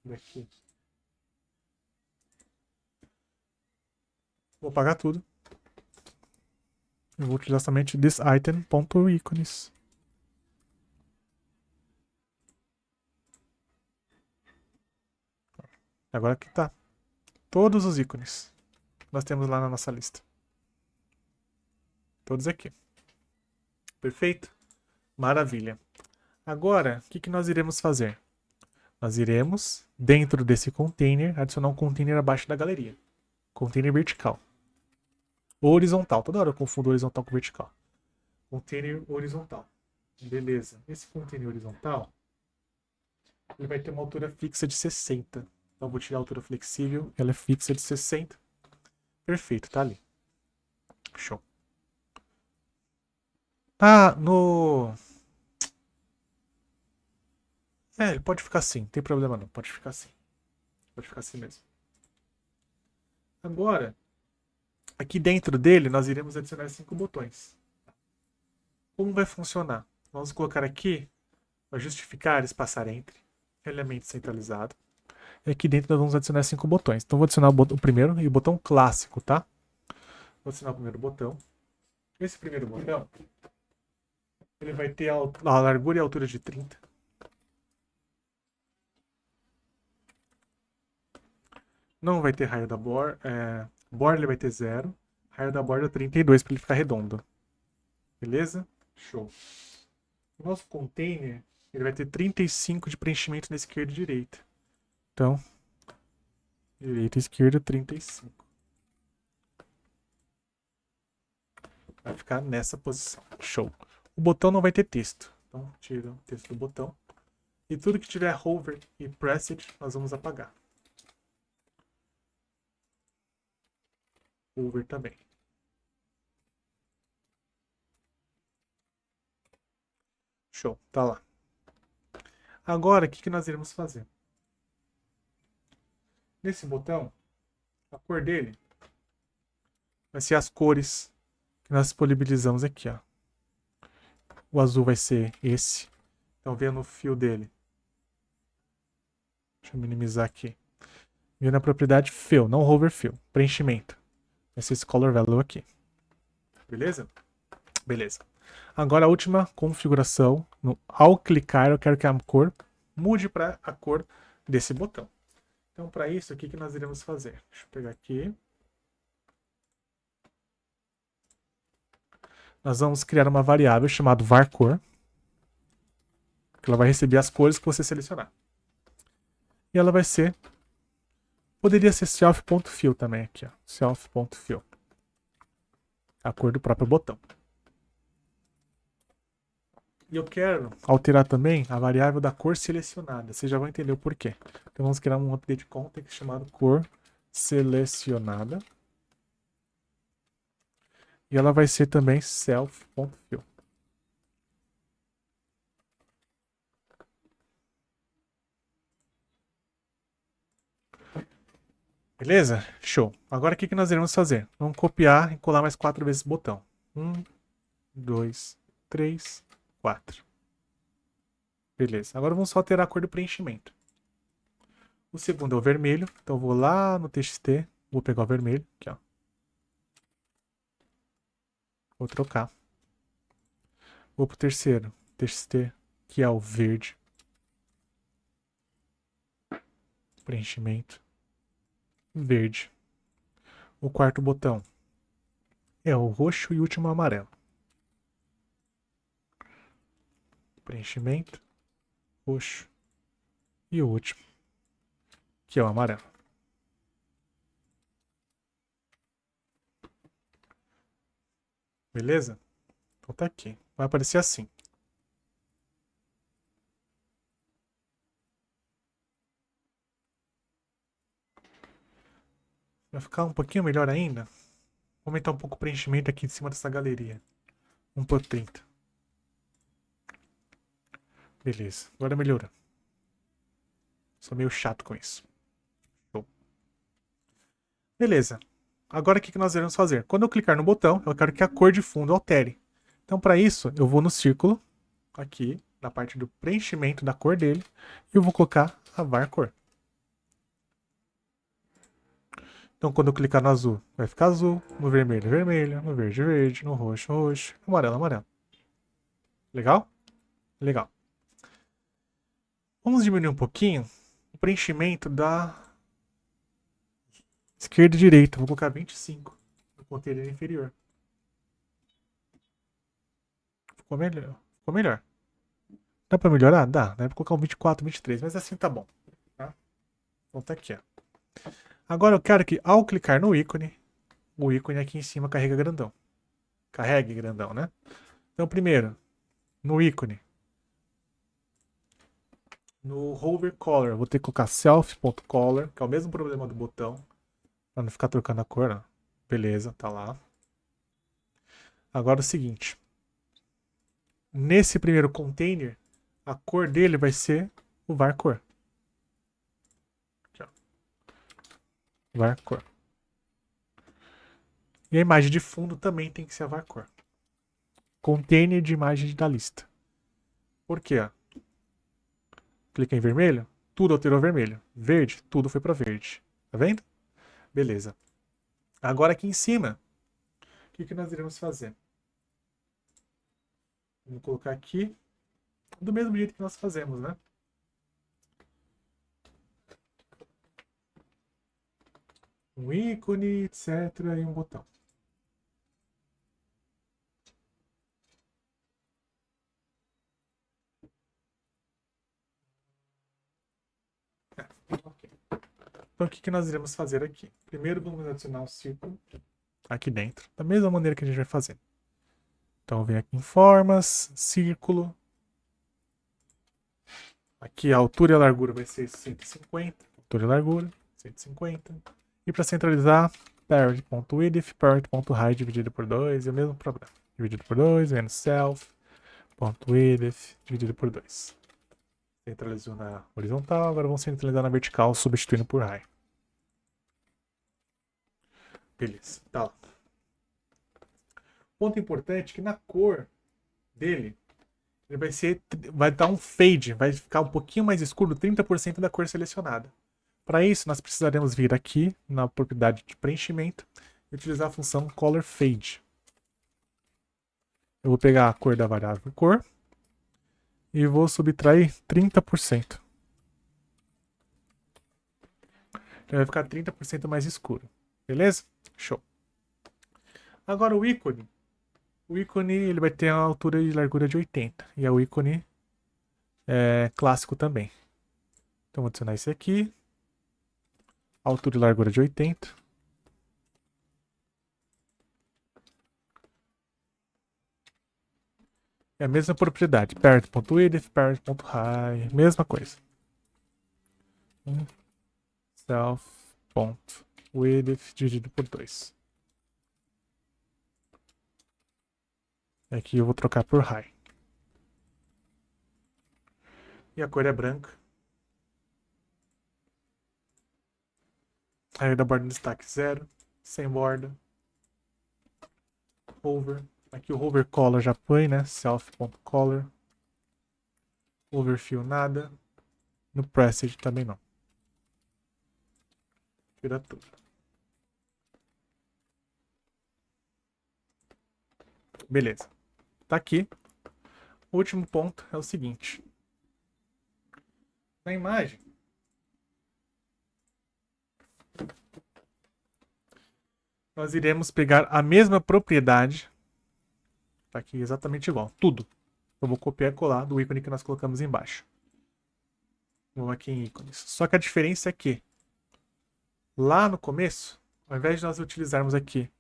Aqui. Vou apagar tudo. Eu vou utilizar somente thisItem.ícones. Agora aqui tá todos os ícones que nós temos lá na nossa lista. Todos aqui. Perfeito? Maravilha. Agora, o que, que nós iremos fazer? Nós iremos, dentro desse container, adicionar um container abaixo da galeria. Container vertical. Ou horizontal. Toda hora eu confundo horizontal com vertical. Container horizontal. Beleza. Esse container horizontal, ele vai ter uma altura fixa de 60. Então eu vou tirar a altura flexível. Ela é fixa de 60. Perfeito, tá ali. Show. Ah, no... ele pode ficar assim. Não tem problema não. Pode ficar assim. Pode ficar assim mesmo. Agora, aqui dentro dele, nós iremos adicionar 5 botões. Como vai funcionar? Vamos colocar aqui, para justificar espaçar entre, elemento centralizado. E aqui dentro nós vamos adicionar 5 botões. Então vou adicionar o primeiro e o botão clássico, tá? Vou adicionar o primeiro botão. Esse primeiro botão, ele vai ter a largura e a altura de 30. Não vai ter raio da borda. Borda ele vai ter 0. Raio da borda 32 para ele ficar redondo. Beleza? Show. O nosso container, ele vai ter 35 de preenchimento na esquerda e direita. Então, direita e esquerda, 35. Vai ficar nessa posição. Show. O botão não vai ter texto. Então, tira o texto do botão. E tudo que tiver hover e pressed, nós vamos apagar. Hover também. Show, tá lá. Agora, o que nós iremos fazer? Nesse botão, a cor dele vai ser as cores que nós disponibilizamos aqui, ó. O azul vai ser esse. Então, vendo o fio dele. Deixa eu minimizar aqui. Vendo a propriedade fill, não hover fill. Preenchimento. Vai ser esse color value aqui. Beleza? Beleza. Agora a última configuração. Ao clicar, eu quero que a cor mude para a cor desse botão. Então, para isso, o que nós iremos fazer? Deixa eu pegar aqui. Nós vamos criar uma variável chamada varCor, que ela vai receber as cores que você selecionar. E ela vai ser... Poderia ser self.fill também aqui, ó. Self.fill. a cor do próprio botão. E eu quero alterar também a variável da cor selecionada. Vocês já vão entender o porquê. Então vamos criar um update context chamado cor selecionada. E ela vai ser também self.fill. Beleza? Show. Agora o que nós iremos fazer? Vamos copiar e colar mais 4 vezes o botão. 1, 2, 3, 4. Beleza. Agora vamos só alterar a cor do preenchimento. O segundo é o vermelho. Então eu vou lá no TXT. Vou pegar o vermelho. Aqui, ó. Vou trocar. Vou pro terceiro. TXT, que é o verde. Preenchimento. Verde. O quarto botão é o roxo e o último amarelo. Preenchimento. Roxo. E o último, que é o amarelo. Beleza? Então tá aqui. Vai aparecer assim. Vai ficar um pouquinho melhor ainda. Vou aumentar um pouco o preenchimento aqui em cima dessa galeria. 1 por 30. Beleza. Agora melhorou. Sou meio chato com isso. Show. Beleza. Agora o que nós iremos fazer? Quando eu clicar no botão, eu quero que a cor de fundo altere. Então para isso, eu vou no círculo, aqui, na parte do preenchimento da cor dele, e eu vou colocar a var cor. Então quando eu clicar no azul, vai ficar azul, no vermelho, vermelho, no verde, verde, no roxo, roxo, no amarelo, amarelo. Legal? Legal. Vamos diminuir um pouquinho o preenchimento da esquerda e direita. Vou colocar 25 no container inferior. Ficou melhor? Ficou melhor. Dá pra melhorar? Dá. Dá pra colocar um 24, 23, mas assim tá bom. Tá? Então tá aqui, ó. Agora eu quero que ao clicar no ícone, o ícone aqui em cima carrega grandão. Carregue grandão, né? Então primeiro, no ícone, no hover color, vou ter que colocar self.color, que é o mesmo problema do botão, para não ficar trocando a cor, ó. Beleza, tá lá. Agora é o seguinte, nesse primeiro container, a cor dele vai ser o var cor. Aqui, ó. Var cor. E a imagem de fundo também tem que ser a var cor. Container de imagem da lista. Por quê? Clica em vermelho, tudo alterou vermelho. Verde, tudo foi para verde. Tá vendo? Beleza. Agora aqui em cima, o que nós iremos fazer? Vamos colocar aqui do mesmo jeito que nós fazemos, né? Um ícone, etc. e um botão. Okay. Então o que nós iremos fazer aqui? Primeiro vamos adicionar um círculo aqui dentro, da mesma maneira que a gente vai fazer. Então vem aqui em formas, círculo. Aqui a altura e a largura vai ser 150. Altura e largura, 150. E para centralizar, parent.width, parent.height dividido por 2, é o mesmo problema. Dividido por 2, menos self.width dividido por 2. Centralizou na horizontal, agora vamos centralizar na vertical, substituindo por high. Beleza, tá lá. Ponto importante é que na cor dele, ele vai dar um fade, vai ficar um pouquinho mais escuro, 30% da cor selecionada. Para isso, nós precisaremos vir aqui na propriedade de preenchimento e utilizar a função color fade. Eu vou pegar a cor da variável cor e vou subtrair 30%. Então vai ficar 30% mais escuro. Beleza? Show. Agora o ícone ele vai ter a altura e largura de 80. E é o ícone clássico também. Então vou adicionar esse aqui. Altura e largura de 80. É a mesma propriedade. Parent.width, parent.height, mesma coisa. Self.width dividido por 2. Aqui eu vou trocar por high. E a cor é branca. Aí da borda de destaque 0. Sem borda. Hover. Aqui o hover color já foi, né? Self.color. Overfill nada. No presage também não. Tira tudo. Beleza. Tá aqui. O último ponto é o seguinte. Na imagem, nós iremos pegar a mesma propriedade. Tá aqui exatamente igual. Tudo. Eu vou copiar e colar do ícone que nós colocamos embaixo. Vamos aqui em ícones. Só que a diferença é que lá no começo, ao invés de nós utilizarmos aqui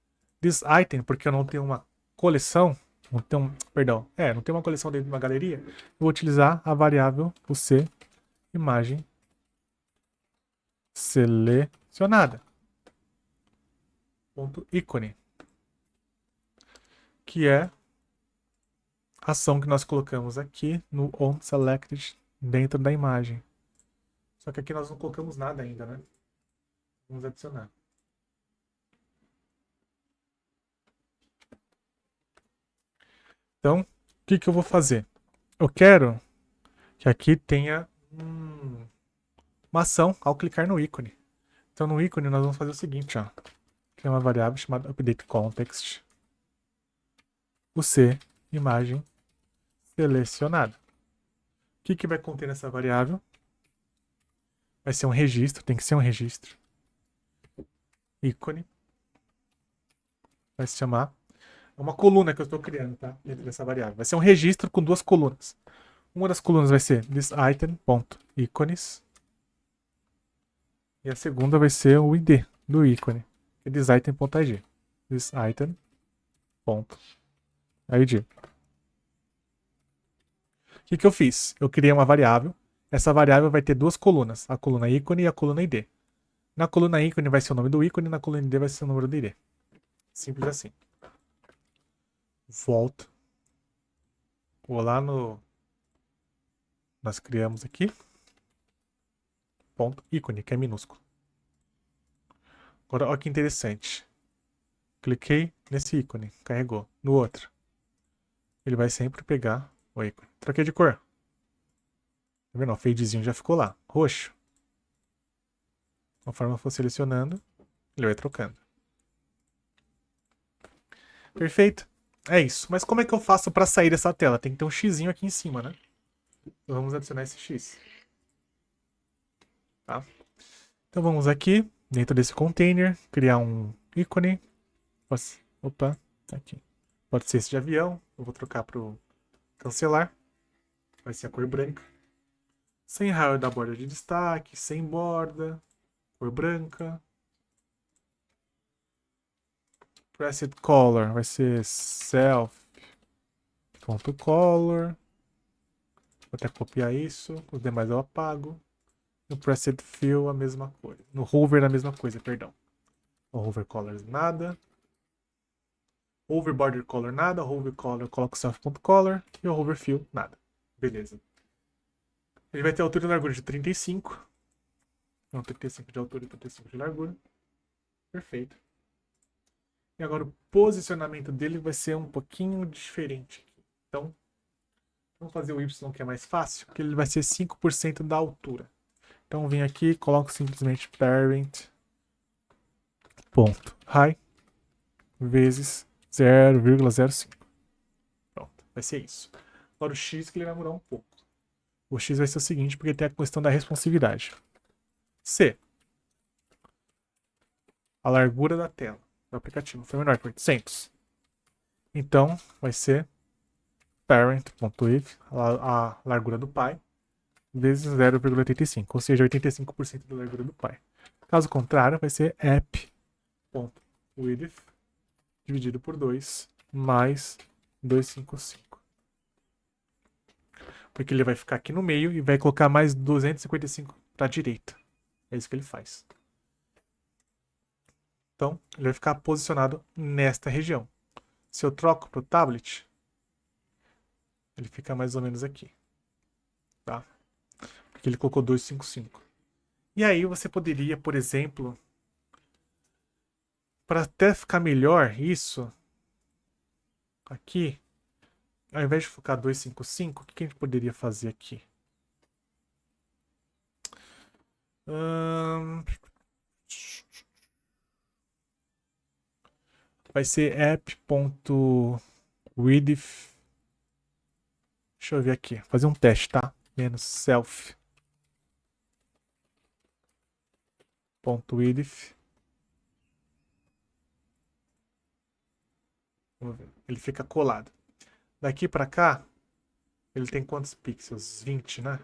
this item, porque eu não tenho uma coleção, não tenho uma coleção dentro de uma galeria, eu vou utilizar a variável c imagem selecionada. Ponto ícone. Que é a ação que nós colocamos aqui no onSelected dentro da imagem. Só que aqui nós não colocamos nada ainda, né? Vamos adicionar. Então, o que eu vou fazer? Eu quero que aqui tenha uma ação ao clicar no ícone. Então, no ícone, nós vamos fazer o seguinte, ó. Tem uma variável chamada updateContext. O C, imagem selecionada. O que vai conter nessa variável? Vai ser um registro, tem que ser um registro. Ícone. Vai se chamar. É uma coluna que eu estou criando, tá? Dentro dessa variável. Vai ser um registro com duas colunas. Uma das colunas vai ser thisItem.ícones. E a segunda vai ser o ID do ícone. Que é thisItem.id. ThisItem.id. O que eu fiz? Eu criei uma variável. Essa variável vai ter duas colunas. A coluna ícone e a coluna ID. Na coluna ícone vai ser o nome do ícone e na coluna ID vai ser o número do ID. Simples assim. Volto. Vou lá no... Nós criamos aqui. Ponto ícone, que é minúsculo. Agora, olha que interessante. Cliquei nesse ícone, carregou. No outro. Ele vai sempre pegar o ícone. Troquei de cor. Tá vendo? O fadezinho já ficou lá. Roxo. Conforme eu for selecionando, ele vai trocando. Perfeito. É isso. Mas como é que eu faço para sair dessa tela? Tem que ter um xizinho aqui em cima, né? Então vamos adicionar esse x. Tá? Então vamos aqui, dentro desse container, criar um ícone. Opa, tá aqui. Pode ser esse de avião. Eu vou trocar para o cancelar. Vai ser a cor branca. Sem raio da borda de destaque, sem borda, cor branca. Preset color vai ser self.color. Vou até copiar isso. Os demais eu apago. No Preset Fill a mesma coisa. No Hover a mesma coisa, perdão. O Hover Color nada. Hover Border Color nada. Hover Color coloco self.color. E o Hover Fill nada. Beleza. Ele vai ter altura e largura de 35. Não, 35 de altura e 35 de largura. Perfeito. E agora o posicionamento dele vai ser um pouquinho diferente. Então, vamos fazer o Y que é mais fácil, que ele vai ser 5% da altura. Então, vem aqui e coloco simplesmente parent.height vezes 0,05. Pronto, vai ser isso. Agora o X que ele vai mudar um pouco. O X vai ser o seguinte, porque tem a questão da responsividade. C. A largura da tela do aplicativo foi menor que 800. Então, vai ser parent.width, a largura do pai, vezes 0,85, ou seja, 85% da largura do pai. Caso contrário, vai ser app.width dividido por 2 mais 255. Porque ele vai ficar aqui no meio e vai colocar mais 255 para a direita. É isso que ele faz. Então, ele vai ficar posicionado nesta região. Se eu troco para o tablet, ele fica mais ou menos aqui. Tá? Porque ele colocou 255. E aí você poderia, por exemplo, para até ficar melhor isso, aqui, ao invés de focar 255, o que a gente poderia fazer aqui? Vai ser app.width. Deixa eu ver aqui. Fazer um teste, tá? Menos self. .width. Vamos ver. Ele fica colado. Daqui pra cá, ele tem quantos pixels? 20, né?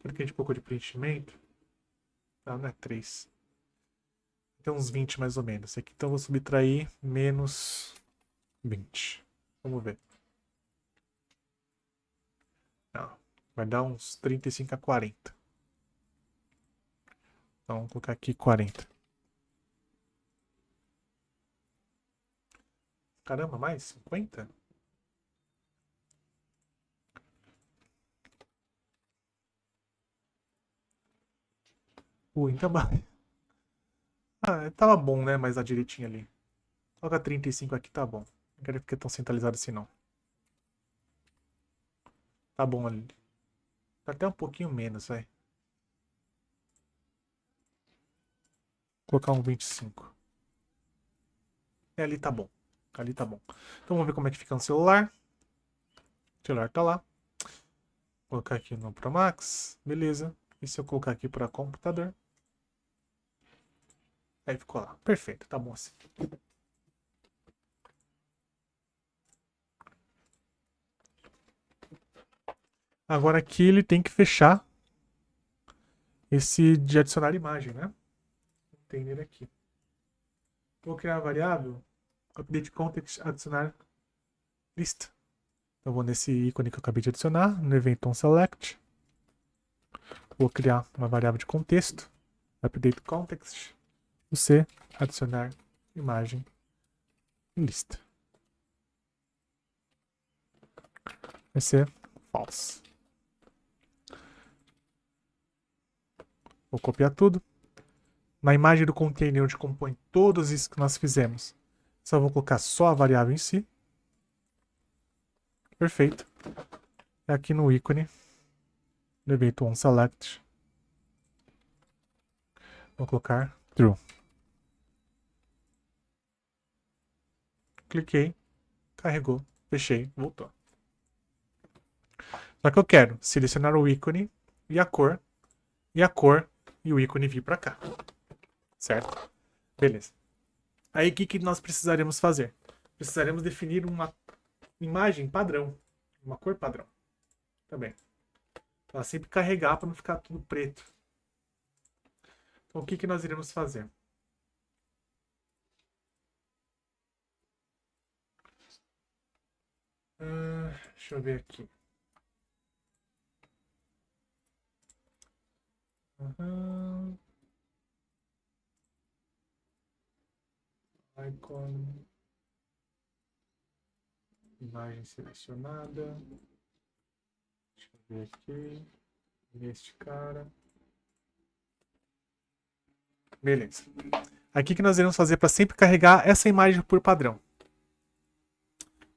Quanto que a gente colocou de preenchimento? Não é 3. Tem uns 20 mais ou menos. Aqui então eu vou subtrair menos 20. Vamos ver. Não, vai dar uns 35 a 40. Então vamos colocar aqui 40. Caramba, mais? 50? Então tava bom, né? Mais a direitinho ali. Coloca 35 aqui, tá bom. Não quero ficar tão centralizado assim, não. Tá bom ali. Tá até um pouquinho menos, vai. Vou colocar um 25. E ali tá bom. Ali tá bom. Então vamos ver como é que fica no celular. O celular tá lá. Vou colocar aqui no Pro Max. Beleza. E se eu colocar aqui para computador? Aí ficou lá. Perfeito, tá bom assim. Agora aqui ele tem que fechar esse de adicionar imagem, né? Entender aqui. Vou criar a variável update context adicionar lista. Então vou nesse ícone que eu acabei de adicionar, no evento onSelect. Vou criar uma variável de contexto, update context, você adicionar imagem em lista. Vai ser false. Vou copiar tudo. Na imagem do container onde compõe todos isso que nós fizemos, só vou colocar só a variável em si. Perfeito. E aqui no ícone, no evento onSelect, vou colocar true. Cliquei, carregou, fechei, voltou. Só que eu quero selecionar o ícone e a cor e o ícone vir para cá. Certo? Beleza. Aí o que nós precisaremos fazer? Precisaremos definir uma imagem padrão, uma cor padrão também. Para sempre carregar para não ficar tudo preto. Então o que nós iremos fazer? Deixa eu ver aqui. Icon. Imagem selecionada. Deixa eu ver aqui. Neste cara. Beleza. Aqui que nós iremos fazer para sempre carregar essa imagem por padrão.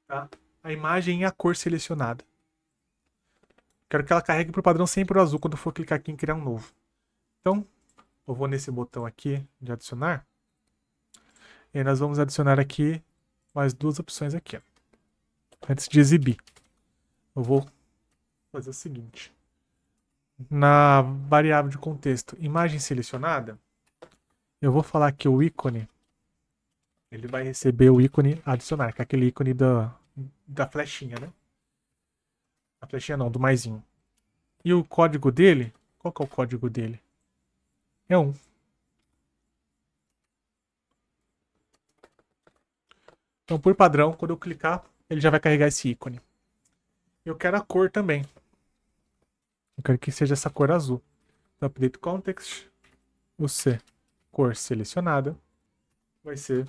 Tá? A imagem e a cor selecionada. Quero que ela carregue por padrão sempre o azul quando eu for clicar aqui em criar um novo. Então, eu vou nesse botão aqui de adicionar. E aí nós vamos adicionar aqui mais duas opções aqui. Ó. Antes de exibir. Eu vou fazer o seguinte. Na variável de contexto imagem selecionada, eu vou falar que o ícone, ele vai receber o ícone adicionar, que é aquele ícone da flechinha, né? A flechinha não, do maisinho. E o código dele, qual que é o código dele? É 1. Então, por padrão, quando eu clicar, ele já vai carregar esse ícone. Eu quero a cor também. Eu quero que seja essa cor azul. Então, update context, o C, cor selecionada, vai ser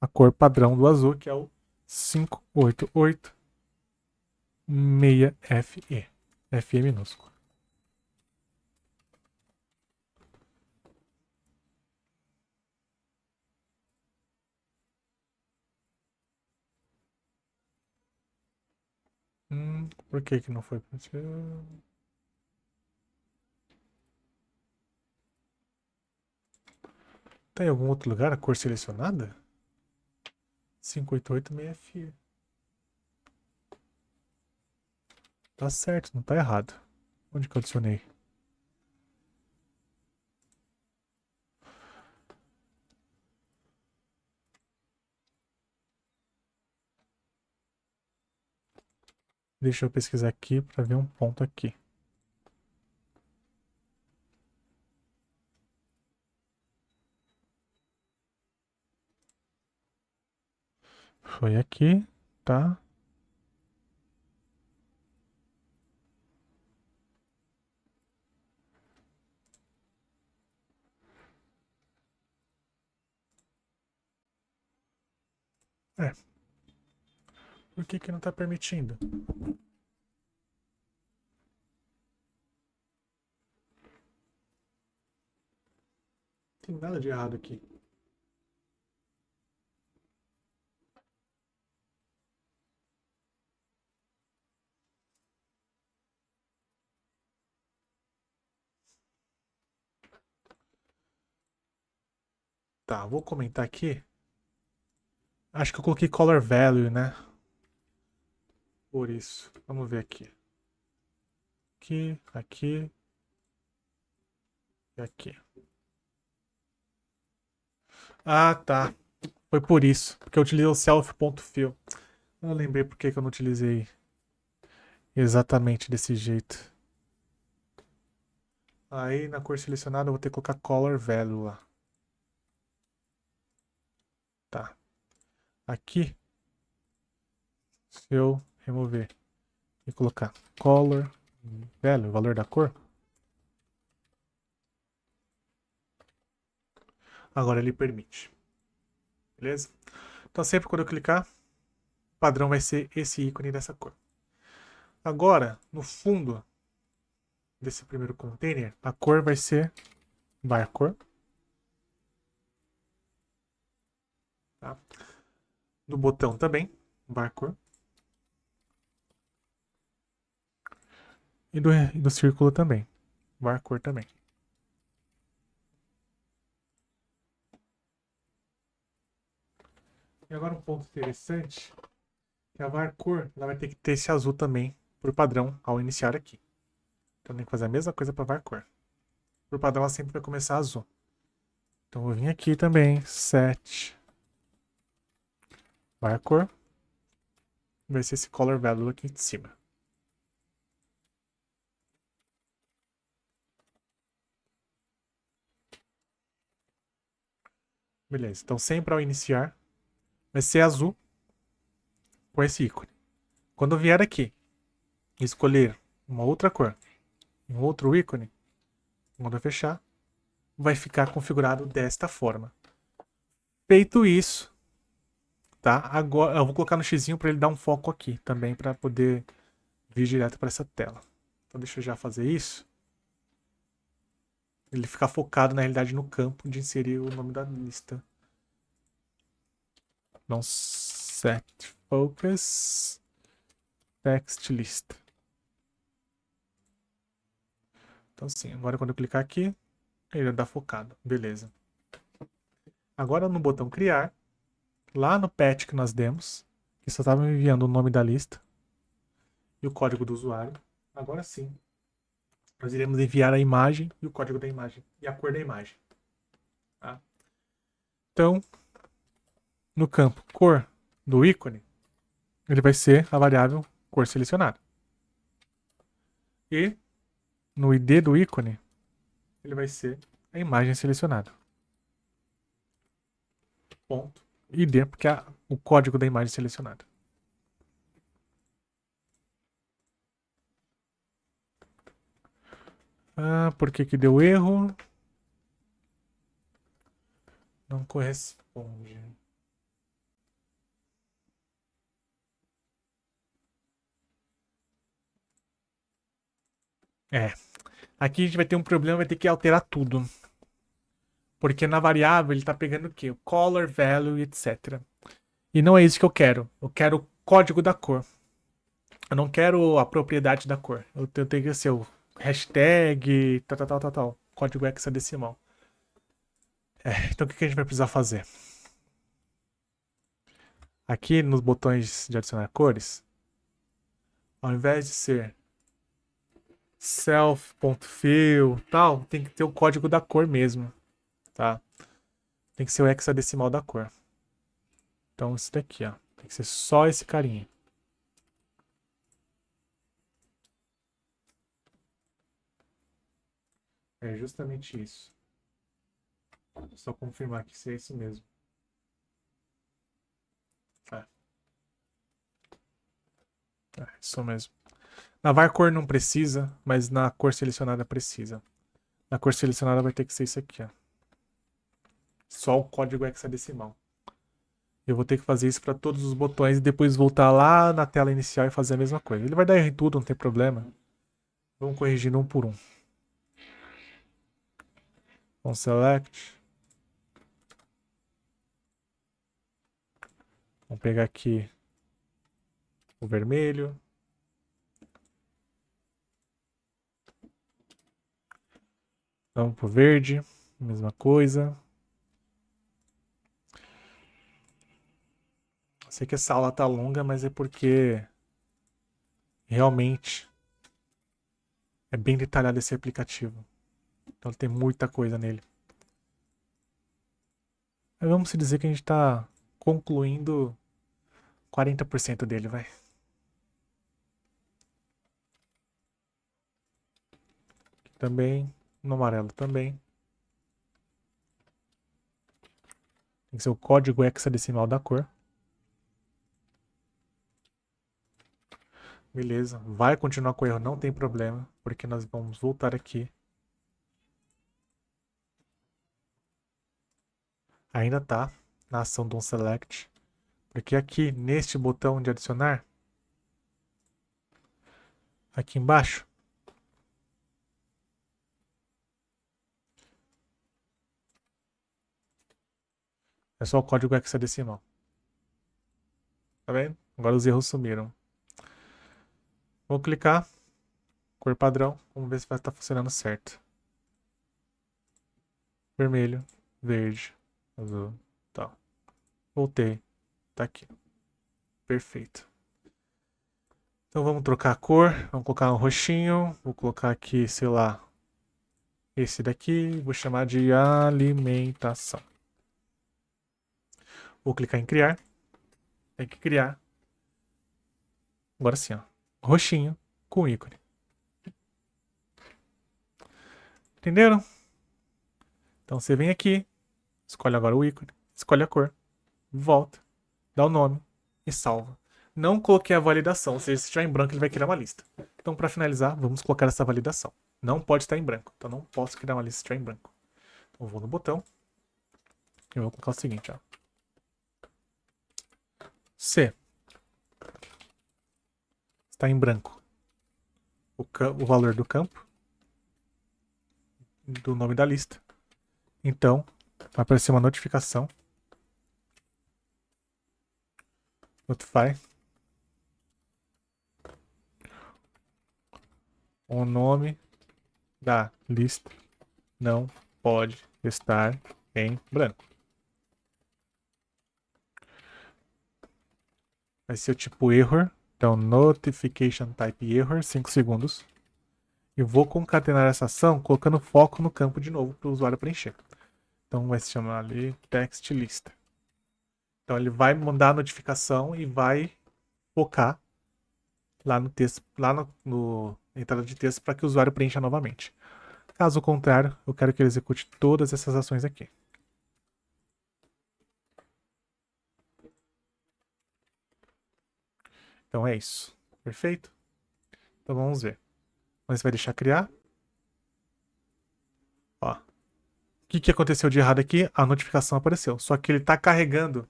a cor padrão do azul, que é o 5886FE. FE minúsculo. Por que não foi? Tá em algum outro lugar a cor selecionada? 5886FE. Tá certo, não tá errado. Onde que eu adicionei? Deixa eu pesquisar aqui para ver um ponto aqui. Foi aqui, tá? É. Por que não tá permitindo? Tem nada de errado aqui. Tá, vou comentar aqui. Acho que eu coloquei color value, né? Por isso. Vamos ver aqui. Aqui, aqui e aqui. Ah, tá. Foi por isso. Porque eu utilizei o self.fill. Eu lembrei por que eu não utilizei exatamente desse jeito. Aí na cor selecionada eu vou ter que colocar color value lá. Tá. Aqui, se eu remover e colocar color value, valor da cor, agora ele permite. Beleza? Então sempre quando eu clicar, o padrão vai ser esse ícone dessa cor. Agora, no fundo desse primeiro container, a cor vai ser varcor. Tá? Do botão também, varcor. E do círculo também, varcor também. E agora um ponto interessante, que a varcor ela vai ter que ter esse azul também, por padrão, ao iniciar aqui. Então tem que fazer a mesma coisa para varcor. Por padrão ela sempre vai começar azul. Então vou vir aqui também, set varcor. Vai ser esse color value aqui em cima. Beleza, então sempre ao iniciar vai ser azul com esse ícone. Quando eu vier aqui escolher uma outra cor, um outro ícone, quando eu fechar, vai ficar configurado desta forma. Feito isso, tá? Agora eu vou colocar no xizinho para ele dar um foco aqui também para poder vir direto para essa tela. Então deixa eu já fazer isso. Ele ficar focado na realidade no campo de inserir o nome da lista. Então set focus text list. Então sim, agora quando eu clicar aqui, ele vai dar focado. Beleza. Agora no botão criar, lá no patch que nós demos, que só estava me enviando o nome da lista e o código do usuário, agora sim, nós iremos enviar a imagem e o código da imagem e a cor da imagem. Tá? Então, no campo cor do ícone, ele vai ser a variável cor selecionada. E no ID do ícone, ele vai ser a imagem selecionada. Ponto. ID, porque é o código da imagem selecionada. Ah, por que que deu erro? Não corresponde. É. Aqui a gente vai ter um problema, vai ter que alterar tudo. Porque na variável ele tá pegando o quê? O color, value, etc. E não é isso que eu quero. Eu quero o código da cor. Eu não quero a propriedade da cor. Eu tenho que ser o hashtag, tal, tal, tal, tal, tal. Código hexadecimal. Então o que que a gente vai precisar fazer? Aqui nos botões de adicionar cores, ao invés de ser self.fill, tal, tem que ter o código da cor mesmo, tá? Tem que ser o hexadecimal da cor. Então isso daqui, ó, tem que ser só esse carinha. É justamente isso. Só confirmar que isso é isso mesmo. É, isso mesmo. Na var cor não precisa, mas na cor selecionada precisa. Na cor selecionada vai ter que ser isso aqui, ó. Só o código hexadecimal. Eu vou ter que fazer isso para todos os botões e depois voltar lá na tela inicial e fazer a mesma coisa. Ele vai dar erro em tudo, não tem problema. Vamos corrigindo um por um. Vamos select. Vamos pegar aqui o vermelho. Vamos pro verde. Mesma coisa. Sei que essa aula tá longa, mas é porque realmente é bem detalhado esse aplicativo. Então tem muita coisa nele. Mas vamos dizer que a gente está concluindo 40% dele, vai. Aqui também, no amarelo também. Tem que ser o código hexadecimal da cor. Beleza, vai continuar com erro, não tem problema, porque nós vamos voltar aqui. Ainda tá na ação do select, porque aqui neste botão de adicionar, aqui embaixo, é só o código hexadecimal. Tá vendo? Agora os erros sumiram. Vou clicar, cor padrão, vamos ver se vai estar funcionando certo. Vermelho, verde, azul, tal. Voltei, tá aqui. Perfeito. Então vamos trocar a cor, vamos colocar um roxinho, vou colocar aqui, sei lá, esse daqui, vou chamar de alimentação. Vou clicar em criar, tem que criar. Agora sim, ó, roxinho com ícone. Entenderam? Então você vem aqui, escolhe agora o ícone, escolhe a cor, volta, dá o nome e salva. Não coloquei a validação, ou seja, se estiver em branco ele vai criar uma lista. Então para finalizar, vamos colocar essa validação. Não pode estar em branco, então não posso criar uma lista se estiver em branco. Então eu vou no botão e vou colocar o seguinte, ó. Se está em branco o valor do campo, do nome da lista, então vai aparecer uma notificação. Notify. O nome da lista não pode estar em branco. Vai ser o tipo error. Então, notification type error, 5 segundos. E vou concatenar essa ação colocando foco no campo de novo para o usuário preencher. Então, vai se chamar ali text lista. Então, ele vai mandar a notificação e vai focar lá no texto, lá no entrada de texto para que o usuário preencha novamente. Caso contrário, eu quero que ele execute todas essas ações aqui. Então é isso. Perfeito? Então vamos ver. Mas vai deixar criar. que aconteceu de errado aqui? A notificação apareceu. Só que ele está carregando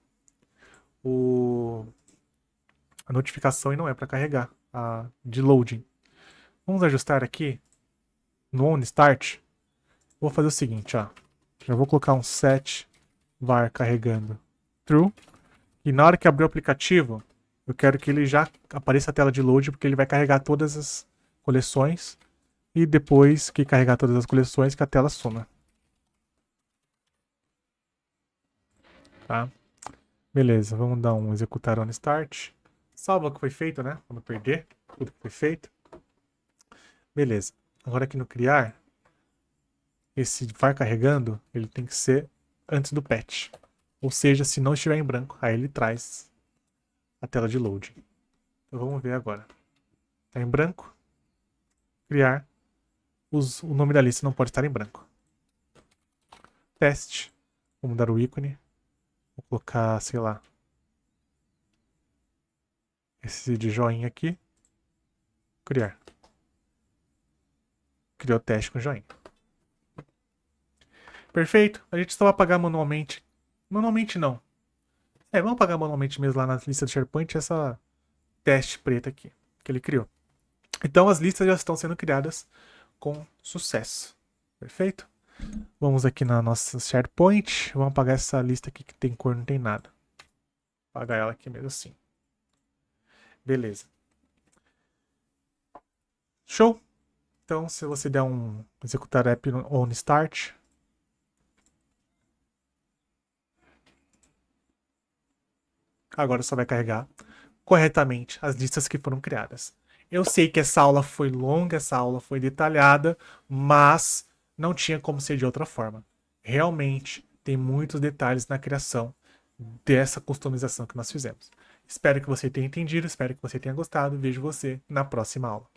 a notificação e não é para carregar de loading. Vamos ajustar aqui no onStart. Vou fazer o seguinte, ó. Já vou colocar um set var carregando true. E na hora que abrir o aplicativo, eu quero que ele já apareça a tela de load, porque ele vai carregar todas as coleções. E depois que carregar todas as coleções, que a tela suma. Tá? Beleza, vamos dar um executar on start. Salva o que foi feito, né? Vamos perder tudo que foi feito. Beleza. Agora aqui no criar, esse var carregando, ele tem que ser antes do patch. Ou seja, se não estiver em branco, aí ele traz a tela de loading. Então vamos ver agora. Está em branco. Criar. O nome da lista não pode estar em branco. Teste. Vamos dar o ícone. Vou colocar, sei lá, esse de joinha aqui. Criar. Criou o teste com joinha. Perfeito. A gente só vai apagar manualmente. Manualmente não. Vamos apagar manualmente mesmo lá na lista do SharePoint essa teste preta aqui que ele criou. Então as listas já estão sendo criadas com sucesso. Perfeito? Vamos aqui na nossa SharePoint. Vamos apagar essa lista aqui que tem cor, não tem nada. Apagar ela aqui mesmo assim. Beleza. Show! Então, se você der um executar app on start, agora só vai carregar corretamente as listas que foram criadas. Eu sei que essa aula foi longa, essa aula foi detalhada, mas não tinha como ser de outra forma. Realmente tem muitos detalhes na criação dessa customização que nós fizemos. Espero que você tenha entendido, espero que você tenha gostado. Vejo você na próxima aula.